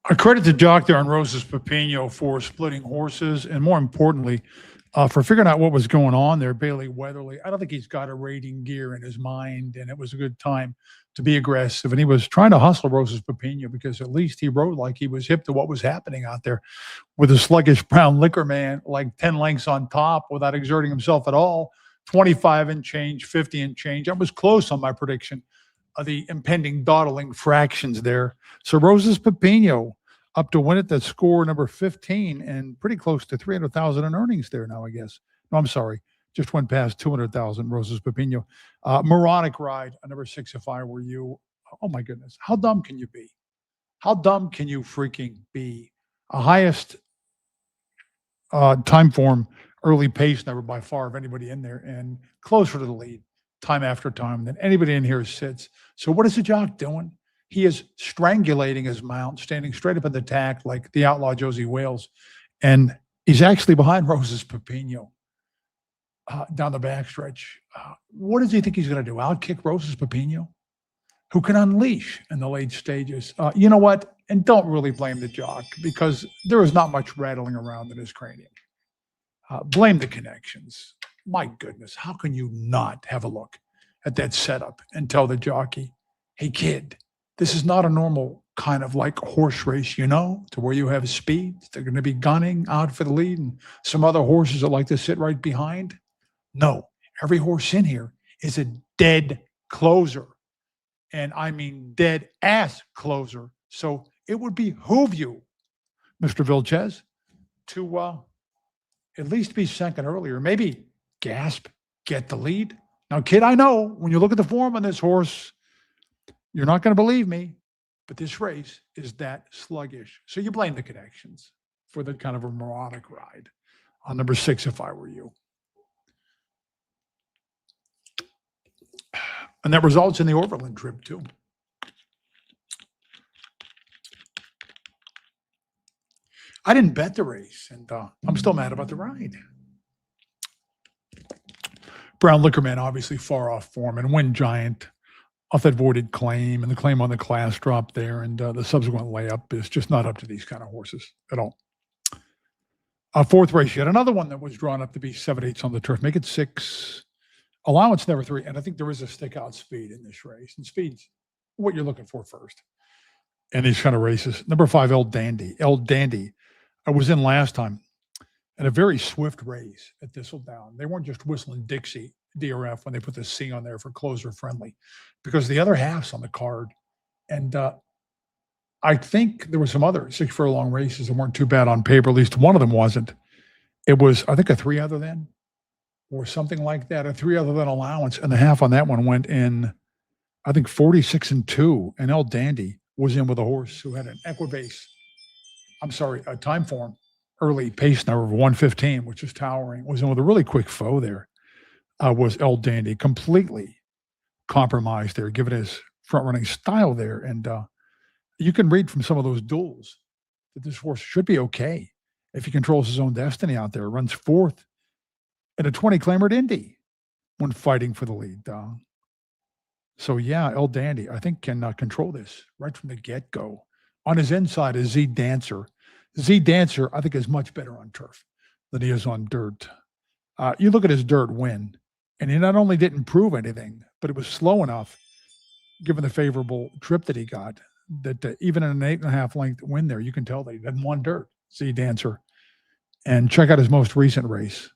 I credit the jock there on Roses Pepino for splitting horses and more importantly, for figuring out what was going on there, Bailey Weatherly. I don't think he's got a rating gear in his mind, and it was a good time to be aggressive. And he was trying to hustle Roses Pepino because at least he rode like he was hip to what was happening out there with a sluggish brown liquor man, like 10 lengths on top without exerting himself at all, 25 and change, 50 and change. I was close on my prediction of the impending dawdling fractions there. So Roses Pepino up to win at the score number 15 and pretty close to 300,000 in earnings there now, I guess. No, I'm sorry. Just went past 200,000, Roses Pepino. Moronic ride, number 6, If I Were You. Oh, my goodness. How dumb can you be? How dumb can you freaking be? A highest time form, early pace number by far of anybody in there and closer to the lead time after time than anybody in here sits. So what is the jock doing? He is strangulating his mount, standing straight up in the tack like the outlaw Josie Wales. And he's actually behind Roses Pepino down the backstretch. What does he think he's going to do? Outkick Roses Pepino, who can unleash in the late stages? You know what? And don't really blame the jock because there is not much rattling around in his cranium. Blame the connections. My goodness, how can you not have a look at that setup and tell the jockey, hey, kid, this is not a normal kind of like horse race, you know, to where you have speed. They're going to be gunning out for the lead and some other horses that like to sit right behind. No, every horse in here is a dead closer. And I mean dead ass closer. So it would behoove you, Mr. Vilches, to at least be second earlier. Maybe gasp, get the lead. Now, kid, I know when you look at the form on this horse, you're not going to believe me, but this race is that sluggish. So you blame the connections for the kind of a moronic ride on number 6, If I Were You. And that results in the Overland trip, too. I didn't bet the race, and I'm still mad about the ride. Brown Liquor Man, obviously far off form, and Wind Giant off that voided claim, and the claim on the class drop there, and the subsequent layup is just not up to these kind of horses at all. Fourth race, yet another one that was drawn up to be 7/8 on the turf. Make it 6. Allowance never 3, and I think there is a stick-out speed in this race, and speed's what you're looking for first in these kind of races. Number 5, El Dandy. El Dandy. I was in last time at a very swift race at Thistledown. They weren't just whistling Dixie DRF when they put the C on there for closer friendly, because the other half's on the card. And I think there were some other 6 furlong races that weren't too bad on paper. At least one of them wasn't. It was, I think, a 3 other than or something like that, a 3 other than allowance. And the half on that one went in, I think, 46-2. And El Dandy was in with a horse who had an Equibase. A time form, early pace number of 115, which is towering, was in with a really quick foe there, was El Dandy, completely compromised there, given his front-running style there. And you can read from some of those duels that this horse should be okay if he controls his own destiny out there, runs 4th in a 20-claimer at Indy when fighting for the lead. So, yeah, El Dandy, I think, can control this right from the get-go. On his inside is Z Dancer. Z Dancer, I think, is much better on turf than he is on dirt. You look at his dirt win, and he not only didn't prove anything, but it was slow enough, given the favorable trip that he got, that even in an 8.5 length win there, you can tell that he doesn't want dirt, Z Dancer. And check out his most recent race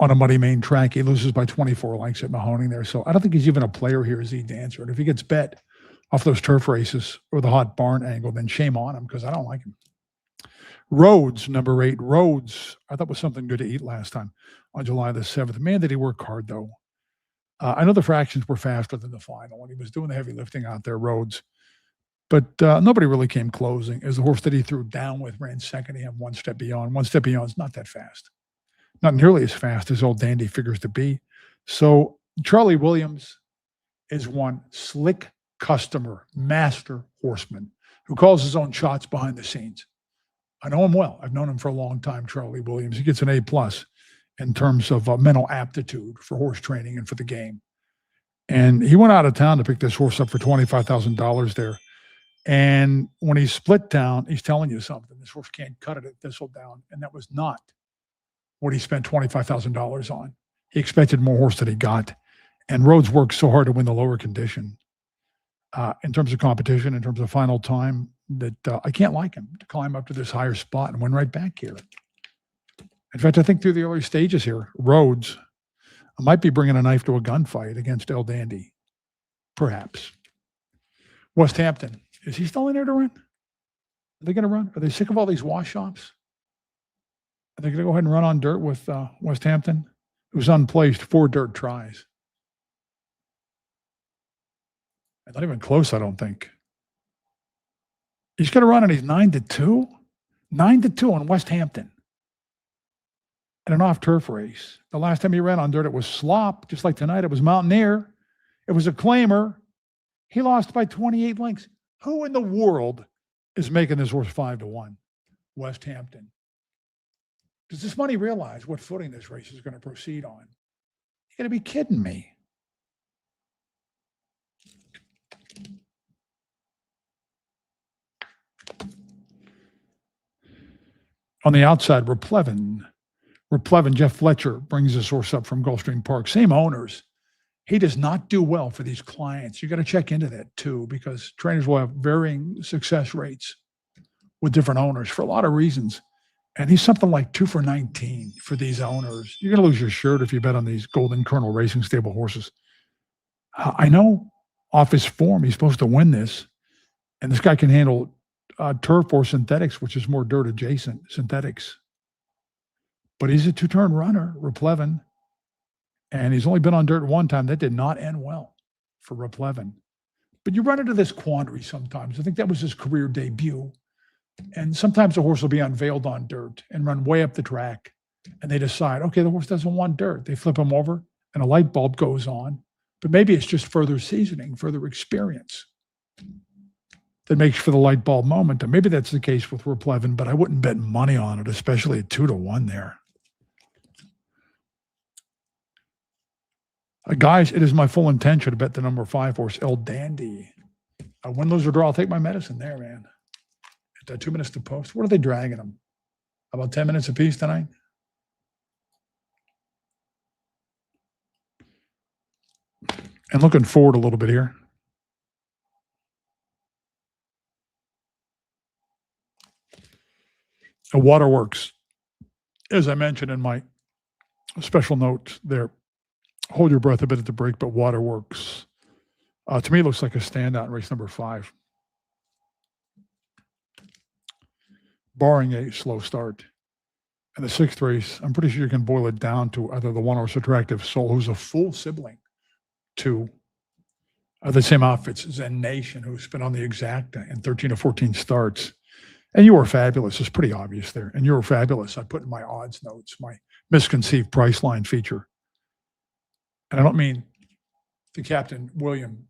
on a muddy main track. He loses by 24 lengths at Mahoning there. So I don't think he's even a player here, Z Dancer. And if he gets bet off those turf races or the hot barn angle, then shame on him, because I don't like him. Rhodes, number 8. Rhodes, I thought was something good to eat last time on July the 7th. Man, did he work hard, though. I know the fractions were faster than the final, and he was doing the heavy lifting out there, Rhodes. But nobody really came closing, as the horse that he threw down with ran second to him 1 step beyond. 1 step beyond is not that fast. Not nearly as fast as Old Dandy figures to be. So Charlie Williams is one slick customer, master horseman who calls his own shots behind the scenes. I know him well. I've known him for a long time, Charlie Williams. He gets an A plus in terms of mental aptitude for horse training and for the game. And he went out of town to pick this horse up for $25,000 there. And when he split down, he's telling you something. This horse can't cut it at Thistledown. And that was not what he spent $25,000 on. He expected more horse than he got. And Rhodes worked so hard to win the lower condition in terms of competition, in terms of final time, that I can't like him to climb up to this higher spot and win right back here. In fact, I think through the early stages here, Rhodes might be bringing a knife to a gunfight against El Dandy, perhaps. West Hampton, is he still in there to run? Are they going to run? Are they sick of all these wash shops? Are they going to go ahead and run on dirt with West Hampton? It was unplaced, 4 dirt tries. Not even close, I don't think. He's going to run and he's 9-2. 9-2 on West Hampton. In an off-turf race. The last time he ran on dirt, it was slop. Just like tonight, it was Mountaineer. It was a claimer. He lost by 28 lengths. Who in the world is making this horse 5-1? West Hampton. Does this money realize what footing this race is going to proceed on? You're going to be kidding me. On the outside, Replevin, Jeff Fletcher brings this horse up from Gulfstream Park. Same owners. He does not do well for these clients. You got to check into that too, because trainers will have varying success rates with different owners for a lot of reasons. And he's something like 2 for 19 for these owners. You're going to lose your shirt if you bet on these Golden Colonel Racing Stable horses. I know off his form, he's supposed to win this. And this guy can handle turf or synthetics, which is more dirt adjacent synthetics. But he's a 2-turn runner, Replevin. And he's only been on dirt one time. That did not end well for Replevin. But you run into this quandary sometimes. I think that was his career debut. And sometimes the horse will be unveiled on dirt and run way up the track. And they decide, okay, the horse doesn't want dirt. They flip him over and a light bulb goes on. But maybe it's just further seasoning, further experience that makes for the light bulb moment. And maybe that's the case with Replevin, but I wouldn't bet money on it, especially at 2-1 there. Guys, it is my full intention to bet the number 5 horse, El Dandy. Win, lose, or draw, I'll take my medicine there, man. At 2 minutes to post. What are they dragging them? About 10 minutes apiece tonight? And looking forward a little bit here. Waterworks, as I mentioned in my special note there, hold your breath a bit at the break, but Waterworks, to me, looks like a standout in race number 5. Barring a slow start. And the 6th race, I'm pretty sure you can boil it down to either the 1-horse Attractive Soul, who's a full sibling to the same outfits, Zen Nation, who's been on the Exacta in 13 or 14 starts. And You Are Fabulous is pretty obvious there. And You Are Fabulous, I put in my odds notes, my misconceived price line feature. And I don't mean the Captain William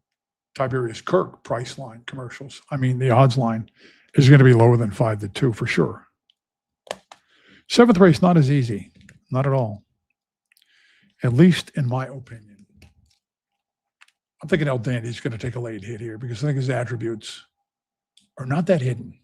Tiberius Kirk price line commercials. I mean, the odds line is going to be lower than 5-2 for sure. 7th race, not as easy. Not at all. At least in my opinion. I'm thinking El Dandy's going to take a late hit here because I think his attributes are not that hidden.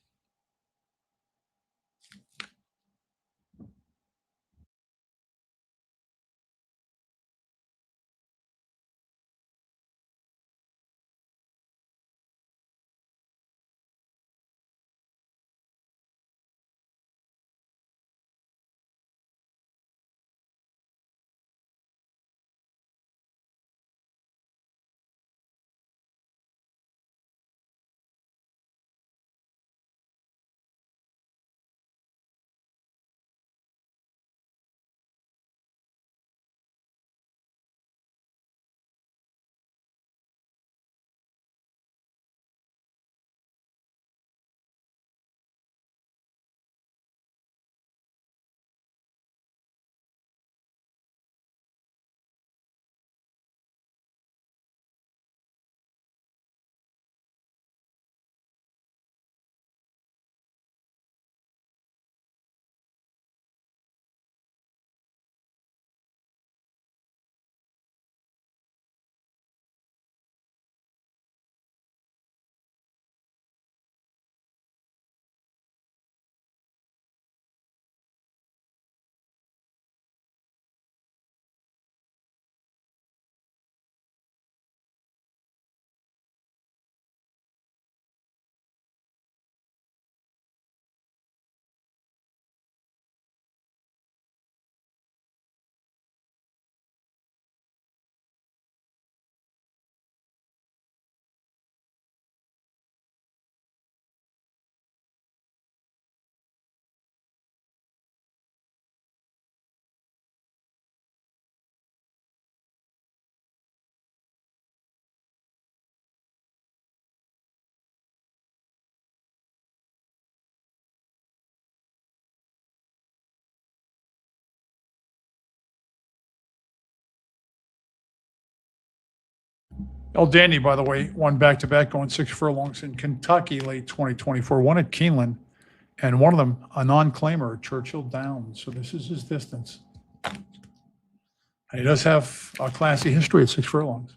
El Dandy, by the way, won back-to-back going 6 furlongs in Kentucky late 2024, one at Keeneland, and one of them a non-claimer, Churchill Downs. So this is his distance. And he does have a classy history at 6 furlongs.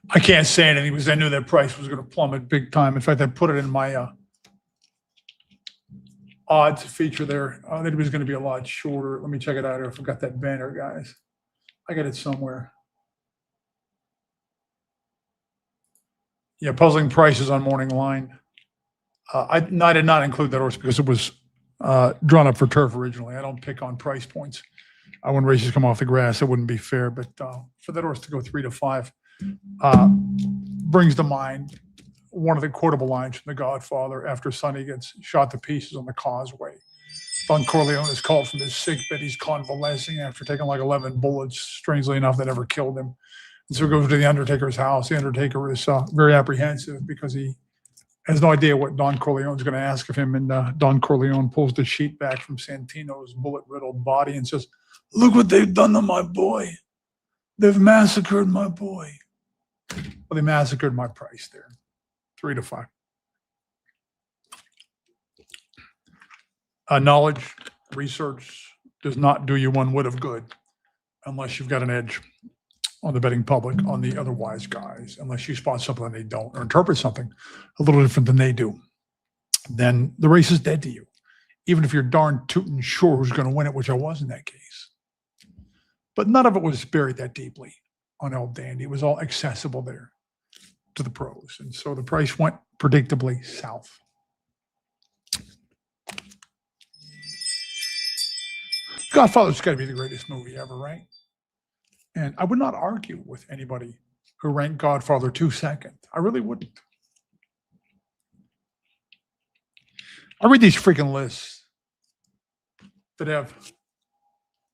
I can't say anything because I knew that price was going to plummet big time. In fact, I put it in my odds feature there. That it was going to be a lot shorter. Let me check it out here. I forgot that banner, guys. I got it somewhere. Yeah, puzzling prices on morning line. I did not include that horse because it was drawn up for turf originally. I don't pick on price points. When races come off the grass, it wouldn't be fair. But for that horse to go 3 to 5 brings to mind one of the quotable lines from The Godfather after Sonny gets shot to pieces on the causeway. Don Corleone is called from his sick bed. He's convalescing after taking like 11 bullets, strangely enough, that never killed him. And so he goes to the Undertaker's house. The Undertaker is very apprehensive because he has no idea what Don Corleone's going to ask of him. And Don Corleone pulls the sheet back from Santino's bullet-riddled body and says, "Look what they've done to my boy. They've massacred my boy." Well, they massacred my price there. 3 to 5. Knowledge, research does not do you one whit of good unless you've got an edge on the betting public, on the otherwise guys, unless you spot something they don't or interpret something a little different than they do. Then the race is dead to you, even if you're darn tootin' sure who's going to win it, which I was in that case. But none of it was buried that deeply on El Dandy. It was all accessible there to the pros. And so the price went predictably south. Godfather's got to be the greatest movie ever, right? And I would not argue with anybody who ranked Godfather 2 second. I really wouldn't. I read these freaking lists that have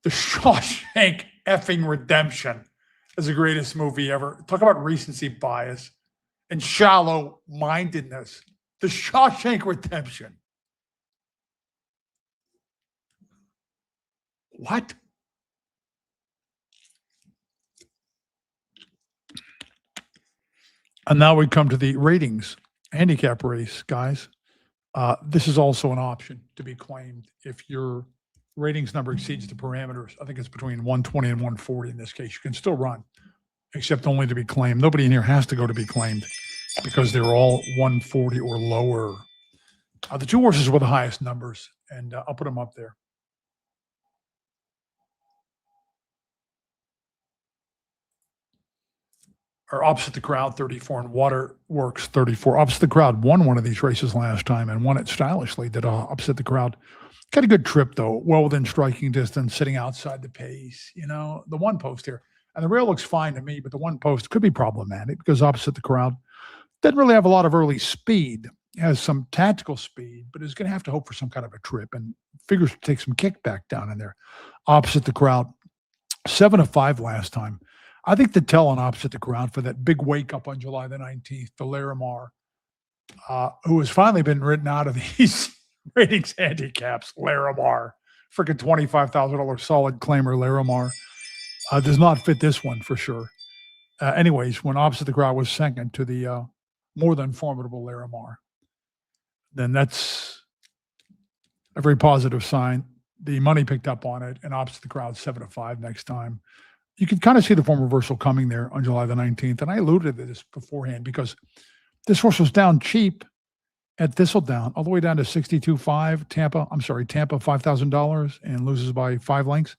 The Shawshank effing Redemption as the greatest movie ever. Talk about recency bias and shallow-mindedness. The Shawshank Redemption. What? And now we come to the ratings handicap race, guys. This is also an option to be claimed if your ratings number exceeds the parameters. I think it's between 120 and 140 in this case. You can still run, except only to be claimed. Nobody in here has to go to be claimed because they're all 140 or lower. The 2 horses with the highest numbers, and I'll put them up there. Or Opposite the Crowd 34 and Waterworks 34. Opposite the Crowd won one of these races last time and won it stylishly. Did Opposite the Crowd. Got a good trip though, well within striking distance, sitting outside the pace. You know, the one post here. And the rail looks fine to me, but the one post could be problematic because Opposite the Crowd doesn't really have a lot of early speed. Has some tactical speed, but is going to have to hope for some kind of a trip and figures to take some kickback down in there. Opposite the Crowd, 7 to 5 last time. I think the tell on Opposite the Crowd for that big wake up on July the 19th, the Larimar, who has finally been written out of these ratings handicaps, Larimar, freaking $25,000 solid claimer Larimar, does not fit this one for sure. Anyways, when Opposite the Crowd was second to the more than formidable Larimar, then that's a very positive sign. The money picked up on it, and Opposite the Crowd 7 to 5 next time. You can kind of see the form reversal coming there on July the 19th. And I alluded to this beforehand because this horse was down cheap at Thistledown, all the way down to 62.5. Tampa, $5,000 and loses by 5 lengths.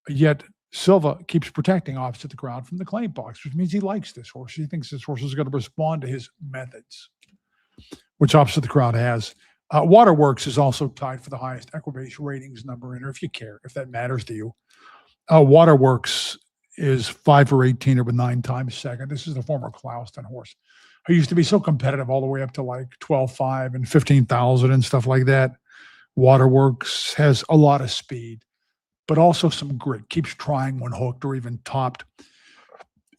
Yet Silva keeps protecting Opposite the Crowd from the claim box, which means he likes this horse. He thinks this horse is going to respond to his methods, which Opposite the Crowd has. Waterworks is also tied for the highest Equibase ratings number in, or if you care, if that matters to you. Waterworks is 5 for 18 over 9 times second. This is the former Clouston horse who used to be so competitive all the way up to like 12.5 and 15,000 and stuff like that. Waterworks has a lot of speed, but also some grit, keeps trying when hooked or even topped.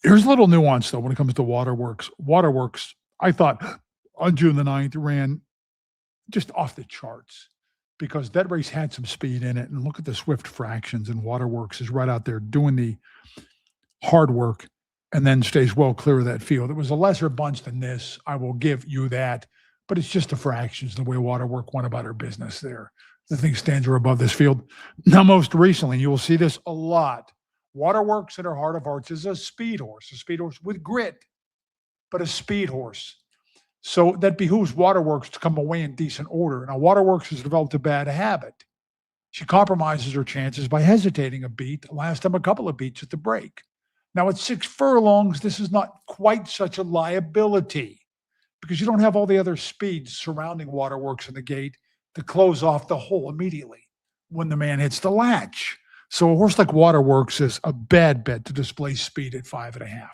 Here's a little nuance though when it comes to Waterworks. Waterworks, I thought on June the 9th ran just off the charts, because that race had some speed in it. And look at the swift fractions, and Waterworks is right out there doing the hard work and then stays well clear of that field. It was a lesser bunch than this. I will give you that. but it's just the fractions, the way Waterwork went about her business there. The thing stands her above this field. Now, most recently, you will see this a lot. Waterworks in her heart of hearts is a speed horse with grit, but a speed horse. So that behooves Waterworks to come away in decent order. Now, Waterworks has developed a bad habit. She compromises her chances by hesitating a beat, last time a couple of beats at the break. Now, at 6 furlongs, this is not quite such a liability because you don't have all the other speeds surrounding Waterworks in the gate to close off the hole immediately when the man hits the latch. So a horse like Waterworks is a bad bet to display speed at 5.5.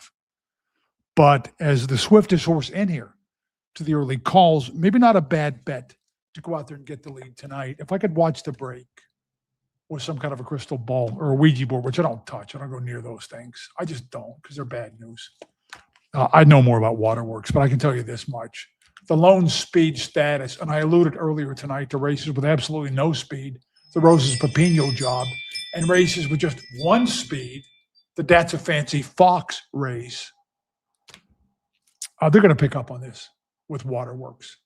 But as the swiftest horse in here to the early calls, maybe not a bad bet to go out there and get the lead tonight. If I could watch the break with some kind of a crystal ball or a Ouija board, which I don't touch, I don't go near those things. I just don't because they're bad news. I know more about Waterworks, but I can tell you this much. The lone speed status, and I alluded earlier tonight to races with absolutely no speed, the Roses Pepino job, and races with just one speed, the That's a Fancy Fox race. They're going to pick up on this with Waterworks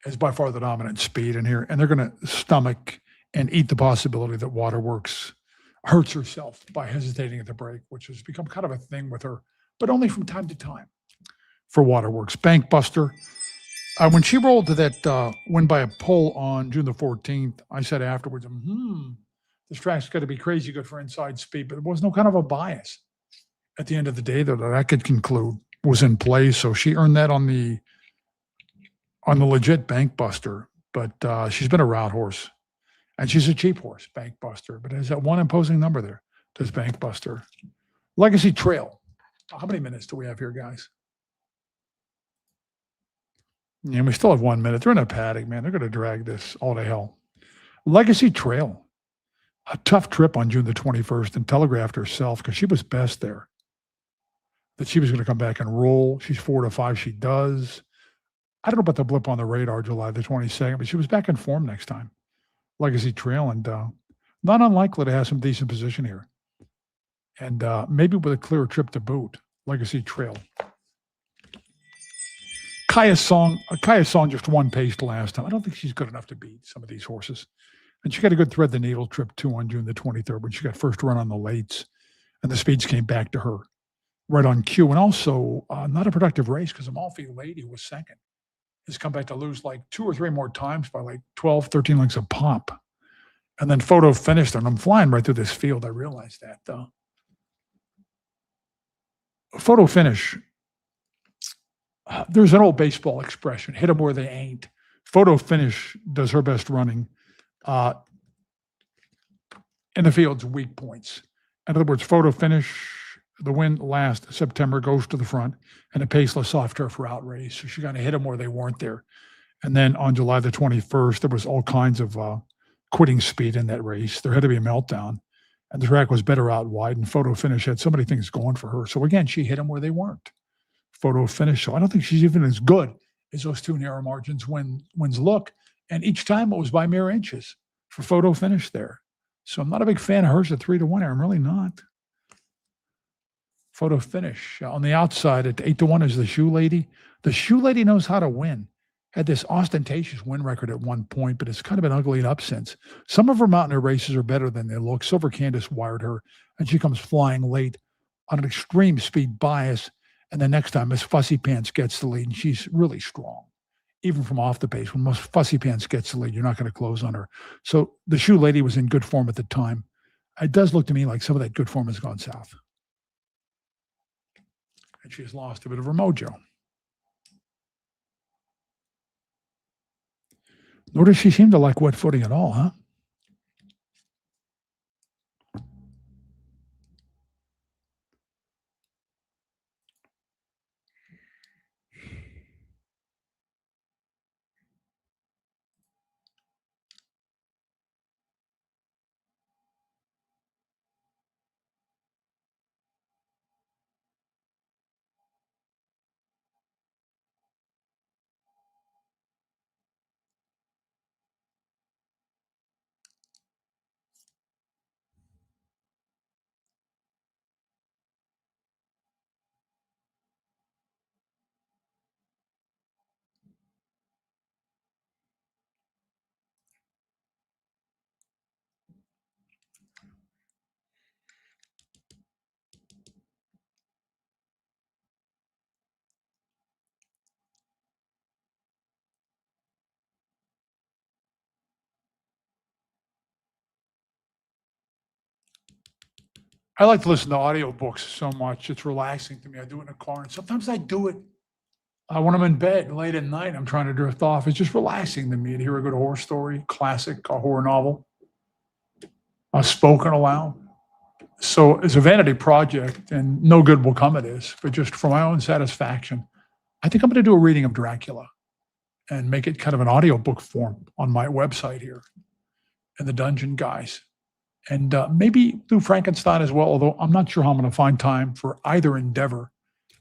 as by far the dominant speed in here, and they're going to stomach and eat the possibility that Waterworks hurts herself by hesitating at the break, which has become kind of a thing with her, but only from time to time for Waterworks. Bankbuster, when she rolled to that win by a pole on June the 14th, I said afterwards, this track's got to be crazy good for inside speed, but there was no kind of a bias at the end of the day that I could conclude was in play. So she earned that on the legit Bankbuster, but she's been a route horse. And she's a cheap horse, Bankbuster, but has that one imposing number there, does Bankbuster. Legacy Trail. How many minutes do we have here, guys? Yeah, we still have 1 minute. They're in a paddock, man. They're going to drag this all to hell. Legacy Trail. A tough trip on June the 21st and telegraphed herself because she was best there. That she was going to come back and roll. She's 4-5. She does. I don't know about the blip on the radar July the 22nd, but she was back in form next time. Legacy Trail, and not unlikely to have some decent position here. And maybe with a clear trip to boot. Legacy Trail. Kaya Song just won pace last time. I don't think she's good enough to beat some of these horses. And she got a good thread the needle trip too on June the 23rd when she got first run on the lates, and the speeds came back to her right on cue. And also not a productive race because Amalfi Lady was second. Has come back to lose like 2 or 3 more times by like 12, 13 lengths of pop. And then Photo finished, and I'm flying right through this field. I realized that, though. Photo finish. There's an old baseball expression, hit them where they ain't. Photo finish does her best running in the field's weak points. In other words, Photo finish, the win last September goes to the front and a paceless soft turf route race. So she kind of hit them where they weren't there. And then on July the 21st, there was all kinds of quitting speed in that race. There had to be a meltdown. And the track was better out wide, and Photo finish had so many things going for her. So again, she hit them where they weren't. Photo finish. So I don't think she's even as good as those 2 narrow margins wins look. And each time it was by mere inches for Photo finish there. So I'm not a big fan of hers at 3-1 here. I'm really not. Photo finish. On the outside at 8-1 is the Shoe Lady. The Shoe Lady knows how to win. Had this ostentatious win record at one point, but it's kind of been ugly up since. Some of her mountaineer races are better than they look. Silver Candace wired her, and she comes flying late on an extreme speed bias. And the next time, Miss Fussy Pants gets the lead, and she's really strong, even from off the pace. When Miss Fussy Pants gets the lead, you're not going to close on her. So the Shoe Lady was in good form at the time. It does look to me like some of that good form has gone south. And she has lost a bit of her mojo. Nor does she seem to like wet footing at all, huh? I like to listen to audiobooks so much. It's relaxing to me. I do it in a car, and sometimes I do it when I'm in bed late at night. I'm trying to drift off. It's just relaxing to me to hear a good horror story, classic, a horror novel, spoken aloud. So it's a vanity project, and no good will come of this, but just for my own satisfaction, I think I'm going to do a reading of Dracula and make it kind of an audiobook form on my website here and the Dungeon Guys. And maybe do Frankenstein as well, although I'm not sure how I'm going to find time for either endeavor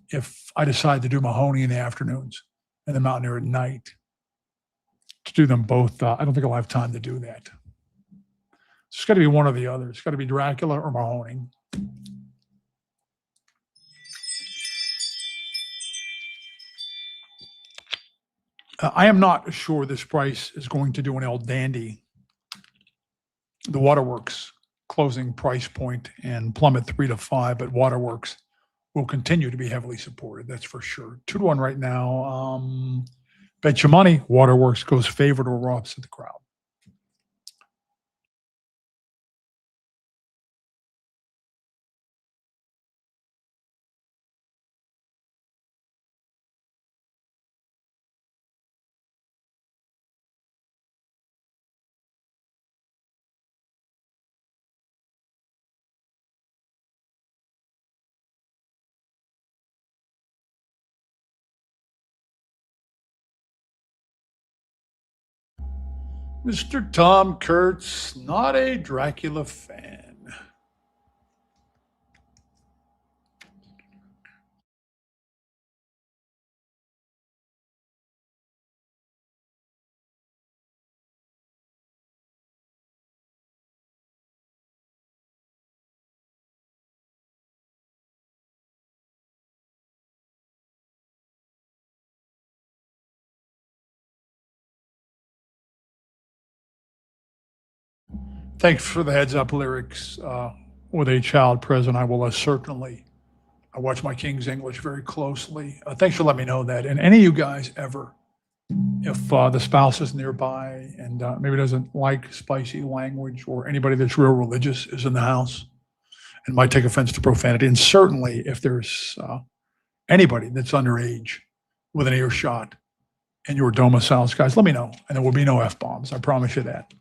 if I decide to do Mahoney in the afternoons and the Mountaineer at night. To do them both, I don't think I'll have time to do that. It's got to be one or the other. It's got to be Dracula or Mahoney. I am not sure this price is going to do an El Dandy. The Waterworks closing price point and plummet 3 to 5, but Waterworks will continue to be heavily supported. That's for sure. 2-1 right now. Bet your money, Waterworks goes favored or opposite the crowd. Mr. Tom Kurtz, not a Dracula fan. Thanks for the heads up lyrics. With a child present, I will certainly I watch my King's English very closely. Thanks for letting me know that. And any of you guys ever, if the spouse is nearby and maybe doesn't like spicy language, or anybody that's real religious is in the house and might take offense to profanity, and certainly if there's anybody that's underage with an earshot in your domiciles, guys, let me know, and there will be no F bombs. I promise you that.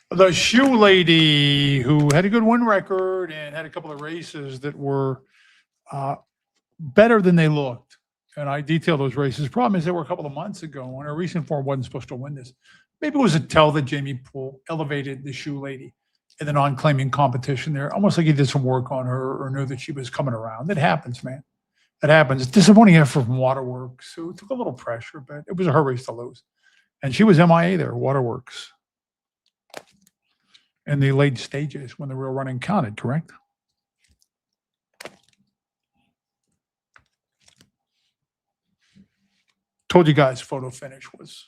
The shoe lady who had a good win record and had a couple of races that were better than they looked. And I detailed those races. Problem is, they were a couple of months ago, and her recent form wasn't supposed to win this. Maybe it was a tell that Jamie Poole elevated the shoe lady in the non-claiming competition there, almost like he did some work on her or knew that she was coming around. That happens, man. That happens. Disappointing effort from Waterworks, who took a little pressure, but it was her race to lose. And she was MIA there, Waterworks, in the late stages when the real running counted, correct? Told you guys photo finish was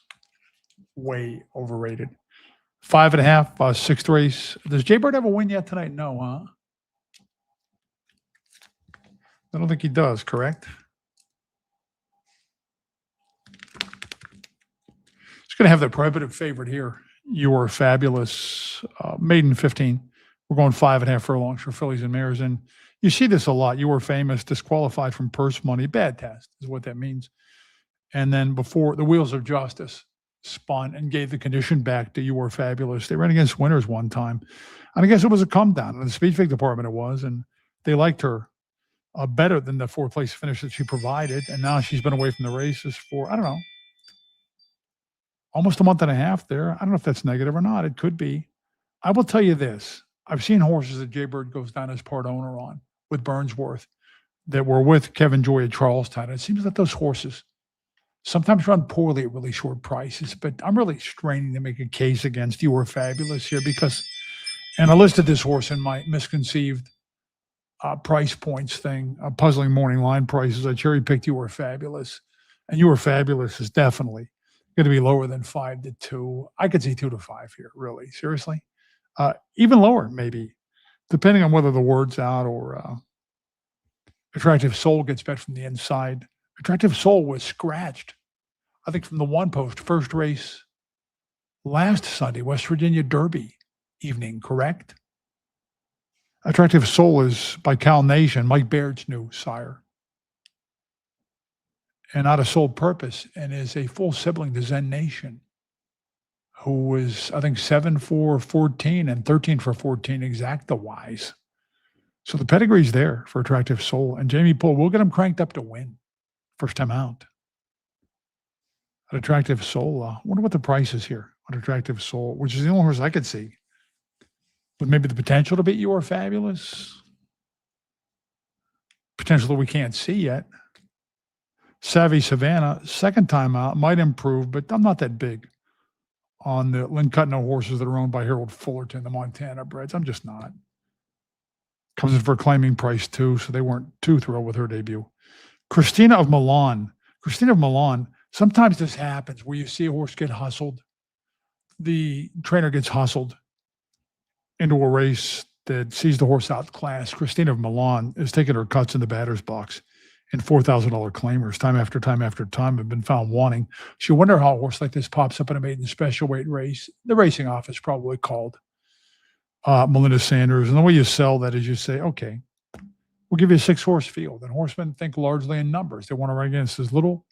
way overrated. 5.5, sixth race. Does Jaybird have a win yet tonight? No, huh? I don't think he does, correct? He's going to have the prohibitive favorite here. You Are Fabulous. Maiden 15. We're going 5.5 furlongs for fillies and mares. And you see this a lot. You Were Famous, disqualified from purse money. Bad test is what that means. And then before the Wheels of Justice spun and gave the condition back to You Were Fabulous. They ran against winners one time. And I guess it was a come down in the speed fig department it was. And they liked her better than the fourth place finish that she provided. And now she's been away from the races for, I don't know, almost a month and a half there. I don't know if that's negative or not. It could be. I will tell you this. I've seen horses that Jaybird goes down as part owner on with Burnsworth that were with Kevin Joy at Charlestown. It seems that those horses sometimes run poorly at really short prices, but I'm really straining to make a case against You Were Fabulous here because, and I listed this horse in my misconceived price points thing, puzzling morning line prices. I cherry picked You Were Fabulous, and You Were Fabulous is definitely going to be lower than 5 to 2. I could see 2 to 5 here, really, seriously. Even lower, maybe, depending on whether the word's out or Attractive Soul gets bet from the inside. Attractive Soul was scratched, I think, from the one post, first race last Sunday, West Virginia Derby evening, correct? Attractive Soul is by Cal Nation, Mike Baird's new sire. And out of Sole Purpose, and is a full sibling to Zen Nation, who was, I think, 7 for 14 and 13 for 14 exacta-wise. So the pedigree's there for Attractive Soul. And Jamie Poole will get him cranked up to win. First time out. At Attractive Soul, I wonder what the price is here on Attractive Soul, which is the only horse I could see with maybe the potential to beat You Are Fabulous. Potential that we can't see yet. Savvy Savannah, second time out, might improve, but I'm not that big on the Lynn Cutno horses that are owned by Harold Fullerton, the Montana breds. I'm just not. Comes in for a claiming price too, so they weren't too thrilled with her debut. Christina of Milan. Christina of Milan, sometimes this happens where you see a horse get hustled. The trainer gets hustled into a race that sees the horse out class. Christina of Milan is taking her cuts in the batter's box in $4,000 claimers time after time after time have been found wanting. So you wonder how a horse like this pops up in a maiden special weight race. The racing office probably called Melinda Sanders. And the way you sell that is you say, okay, we'll give you a 6-horse field. And horsemen think largely in numbers. They want to run against as little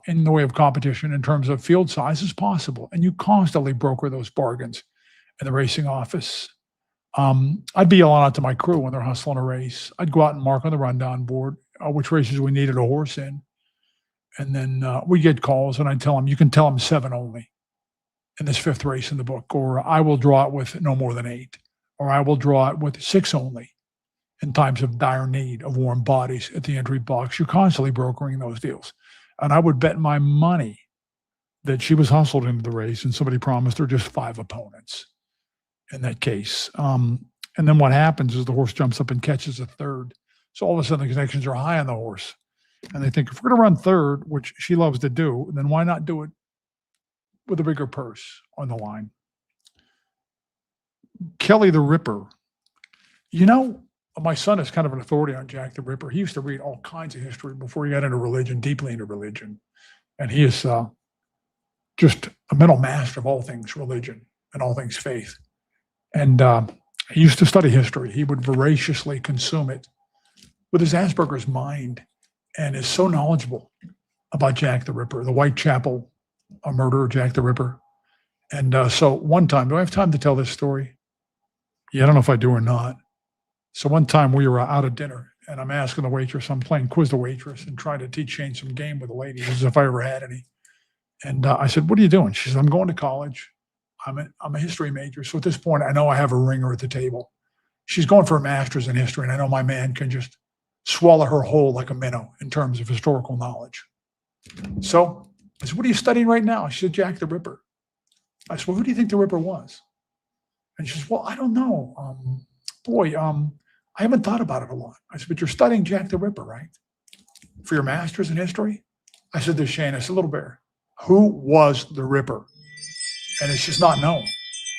in the way of competition in terms of field size as possible. And you constantly broker those bargains in the racing office. I'd be yelling out to my crew when they're hustling a race. I'd go out and mark on the rundown board which races we needed a horse in. And then we get calls and I tell them, you can tell them 7 only in this 5th race in the book, or I will draw it with no more than 8, or I will draw it with 6 only in times of dire need of warm bodies at the entry box. You're constantly brokering those deals. And I would bet my money that she was hustled into the race and somebody promised her just 5 opponents in that case. And then what happens is the horse jumps up and catches a 3rd. So all of a sudden the connections are high on the horse. And they think if we're going to run third, which she loves to do, then why not do it with a bigger purse on the line? Kelly the Ripper. You know, my son is kind of an authority on Jack the Ripper. He used to read all kinds of history before he got into religion, deeply into religion. And he is just a mental master of all things religion and all things faith. And he used to study history. He would voraciously consume it with his Asperger's mind and is so knowledgeable about Jack the Ripper, the Whitechapel murderer, Jack the Ripper. And so one time, do I have time to tell this story? Yeah, I don't know if I do or not. So one time we were out at dinner and I'm asking the waitress, I'm playing quiz the waitress and trying to teach Shane some game with the ladies as if I ever had any. And I said, what are you doing? She said, I'm going to college. I'm a history major. So at this point, I know I have a ringer at the table. She's going for a master's in history. And I know my man can just swallow her whole like a minnow in terms of historical knowledge. So I said, what are you studying right now? She said, Jack the Ripper. I said, well, who do you think the Ripper was? And she says, well, I don't know. I haven't thought about it a lot. I said, but you're studying Jack the Ripper, right? For your master's in history? I said to Shane, I said, Little Bear, who was the Ripper? And it's just not known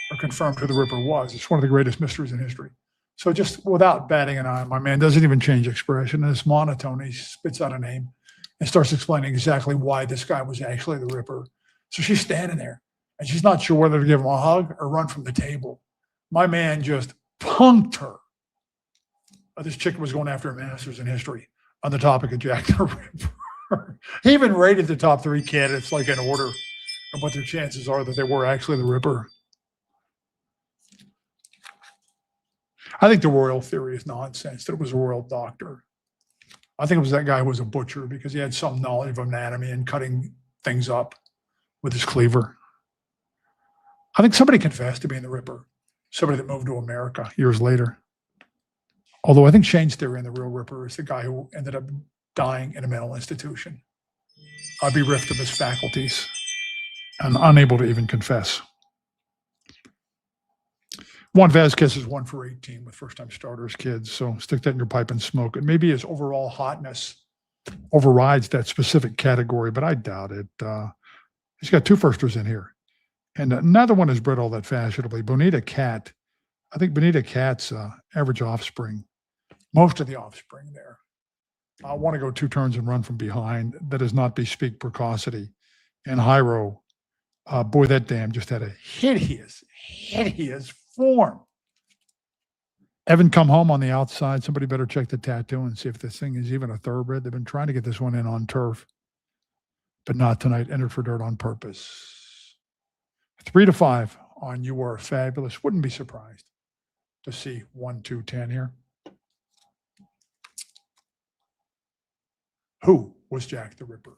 or confirmed who the Ripper was. It's one of the greatest mysteries in history. So just without batting an eye, my man doesn't even change expression. In this monotone, he spits out a name and starts explaining exactly why this guy was actually the Ripper. So she's standing there and she's not sure whether to give him a hug or run from the table. My man just punked her. This chick was going after a master's in history on the topic of Jack the Ripper. He even rated the top 3 candidates like in order of what their chances are that they were actually the Ripper. I think the royal theory is nonsense, that it was a royal doctor. I think it was that guy who was a butcher because he had some knowledge of anatomy and cutting things up with his cleaver. I think somebody confessed to being the Ripper, somebody that moved to America years later. Although I think Shane's theory on the real Ripper is the guy who ended up dying in a mental institution, bereft of his faculties and unable to even confess. Juan Vasquez is 1 for 18 with first-time starters, kids. So stick that in your pipe and smoke it. Maybe his overall hotness overrides that specific category, but I doubt it. He's got 2 firsters in here, and neither one is bred all that fashionably. Bonita Cat, I think Bonita Cat's average offspring, most of the offspring there, I want to go 2 turns and run from behind. That does not bespeak precocity. And Hyro, boy, that dam just had a hideous form. Evan come home on the outside. Somebody better check the tattoo and see if this thing is even a thoroughbred. They've been trying to get this one in on turf, but not tonight. Entered for dirt on purpose. 3-5 on You Are Fabulous. Wouldn't be surprised to see 1, 2, 10 here. Who was Jack the Ripper?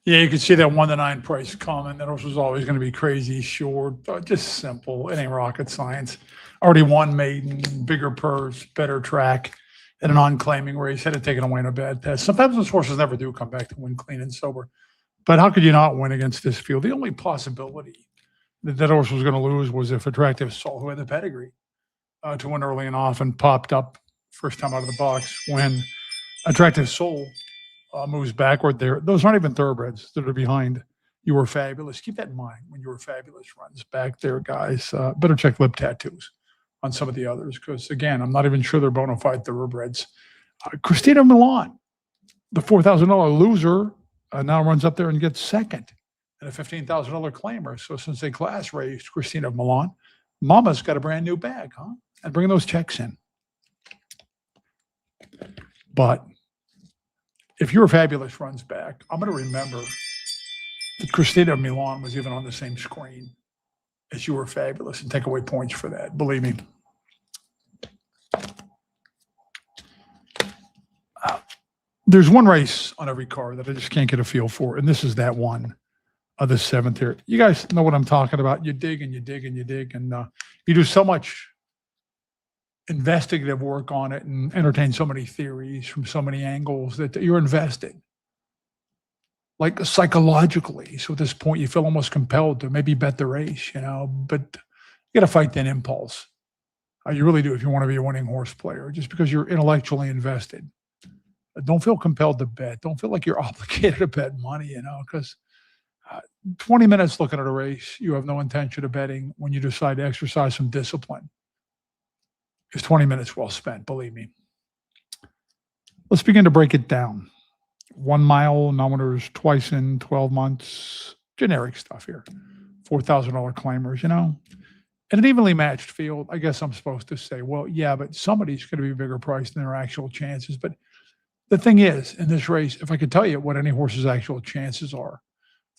Yeah, you could see that 1 to 9 price coming. That was always going to be crazy short, but just simple. It ain't rocket science. Already won maiden, bigger purse, better track, in an unclaiming race. Had to take it away in a bad pass. Sometimes those horses never do come back to win clean and sober. But how could you not win against this field? The only possibility that that horse was going to lose was if Attractive Soul, who had the pedigree to win early and often, popped up first time out of the box. When Attractive Soul moves backward there. Those aren't even thoroughbreds that are behind You Were Fabulous. Keep that in mind when You Were Fabulous runs back there, guys. Better check lip tattoos on some of the others because, again, I'm not even sure they're bona fide thoroughbreds. Christina Milan, the $4,000 loser, now runs up there and gets second and a $15,000 claimer. So since they class raised Christina Milan, Mama's got a brand new bag, huh? And bring those checks in. But if You Were Fabulous runs back, I'm going to remember that Christina Milan was even on the same screen as You Were Fabulous and take away points for that. Believe me. There's one race on every car that I just can't get a feel for, and this is that one of the seventh here. You guys know what I'm talking about. You dig and you dig and you dig, and you do so much investigative work on it and entertain so many theories from so many angles that you're invested, like psychologically. So at this point, you feel almost compelled to maybe bet the race, but you got to fight that impulse. You really do if you want to be a winning horse player, just because you're intellectually invested. Don't feel compelled to bet. Don't feel like you're obligated to bet money, because 20 minutes looking at a race, you have no intention of betting when you decide to exercise some discipline. It's 20 minutes well spent, believe me. Let's begin to break it down. 1 mile, nominators twice in 12 months, generic stuff here. $4,000 claimers, In an evenly matched field, I guess I'm supposed to say, well, yeah, but somebody's going to be bigger priced than their actual chances. But the thing is, in this race, if I could tell you what any horse's actual chances are,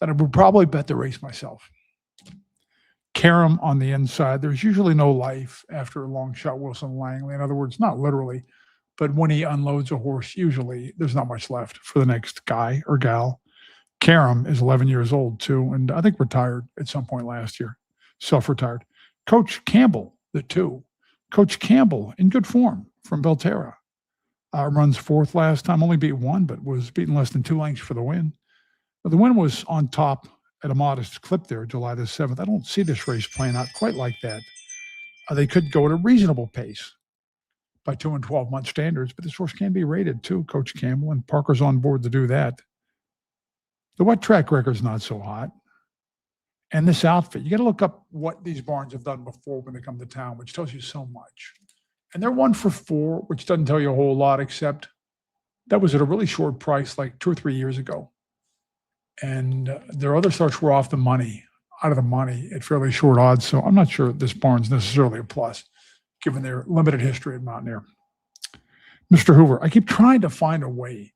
then I would probably bet the race myself. Karam on the inside, there's usually no life after a long shot Wilson Langley. In other words, not literally, but when he unloads a horse, usually there's not much left for the next guy or gal. Karam is 11 years old too, and I think retired at some point last year, self-retired. Coach Campbell, the 2. Coach Campbell in good form from Belterra. Runs 4th last time, only beat 1, but was beaten less than 2 lengths for the win. The win was on top at a modest clip there, July the 7th. I don't see this race playing out quite like that. They could go at a reasonable pace by 2 and 12-month standards, but this horse can be rated too, Coach Campbell, and Parker's on board to do that. The wet track record's not so hot. And this outfit, you got to look up what these barns have done before when they come to town, which tells you so much. And they're 1 for 4, which doesn't tell you a whole lot, except that was at a really short price like 2 or 3 years ago. And their other starts were out of the money at fairly short odds. So I'm not sure this barn's necessarily a plus, given their limited history at Mountaineer. Mr. Hoover, I keep trying to find a way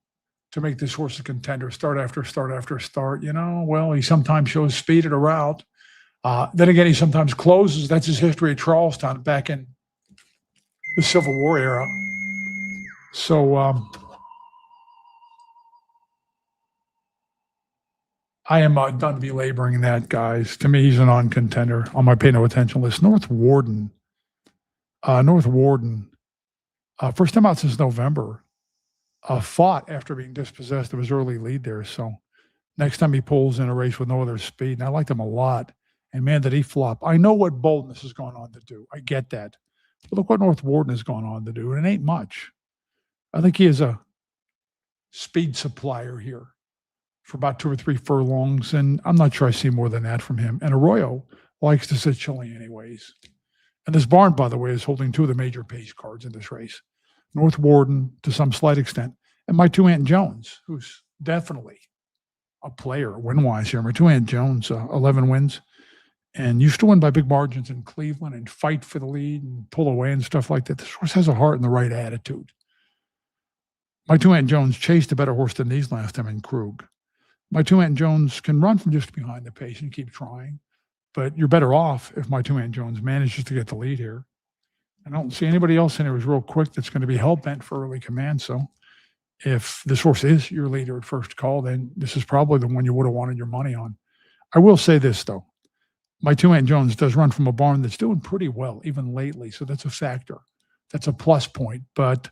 to make this horse a contender start after start after start. Well, he sometimes shows speed at a route. Then again, he sometimes closes. That's his history at Charlestown back in the Civil War era. So I am done belaboring that, guys. To me, he's a non-contender on my pay no attention list. North Warden, first time out since November, fought after being dispossessed of his early lead there. So next time he pulls in a race with no other speed, and I liked him a lot, and man, did he flop. I know what Boldness has gone on to do. I get that. But look what North Warden has gone on to do, and it ain't much. I think he is a speed supplier here for about 2 or 3 furlongs, and I'm not sure I see more than that from him. And Arroyo likes to sit chilly anyways. And this barn, by the way, is holding 2 of the major pace cards in this race. North Warden, to some slight extent, and my 2 Aunt Jones, who's definitely a player win-wise here. My two-hand Jones, 11 wins, and used to win by big margins in Cleveland and fight for the lead and pull away and stuff like that. This horse has a heart and the right attitude. My two-hand Jones chased a better horse than these last time in Krug. My two-hand Jones can run from just behind the pace and keep trying, but you're better off if my two-hand Jones manages to get the lead here. I don't see anybody else in here who's real quick that's going to be hell-bent for early command. So if this horse is your leader at first call, then this is probably the one you would have wanted your money on. I will say this, though. My two-hand Jones does run from a barn that's doing pretty well, even lately. So that's a factor. That's a plus point. But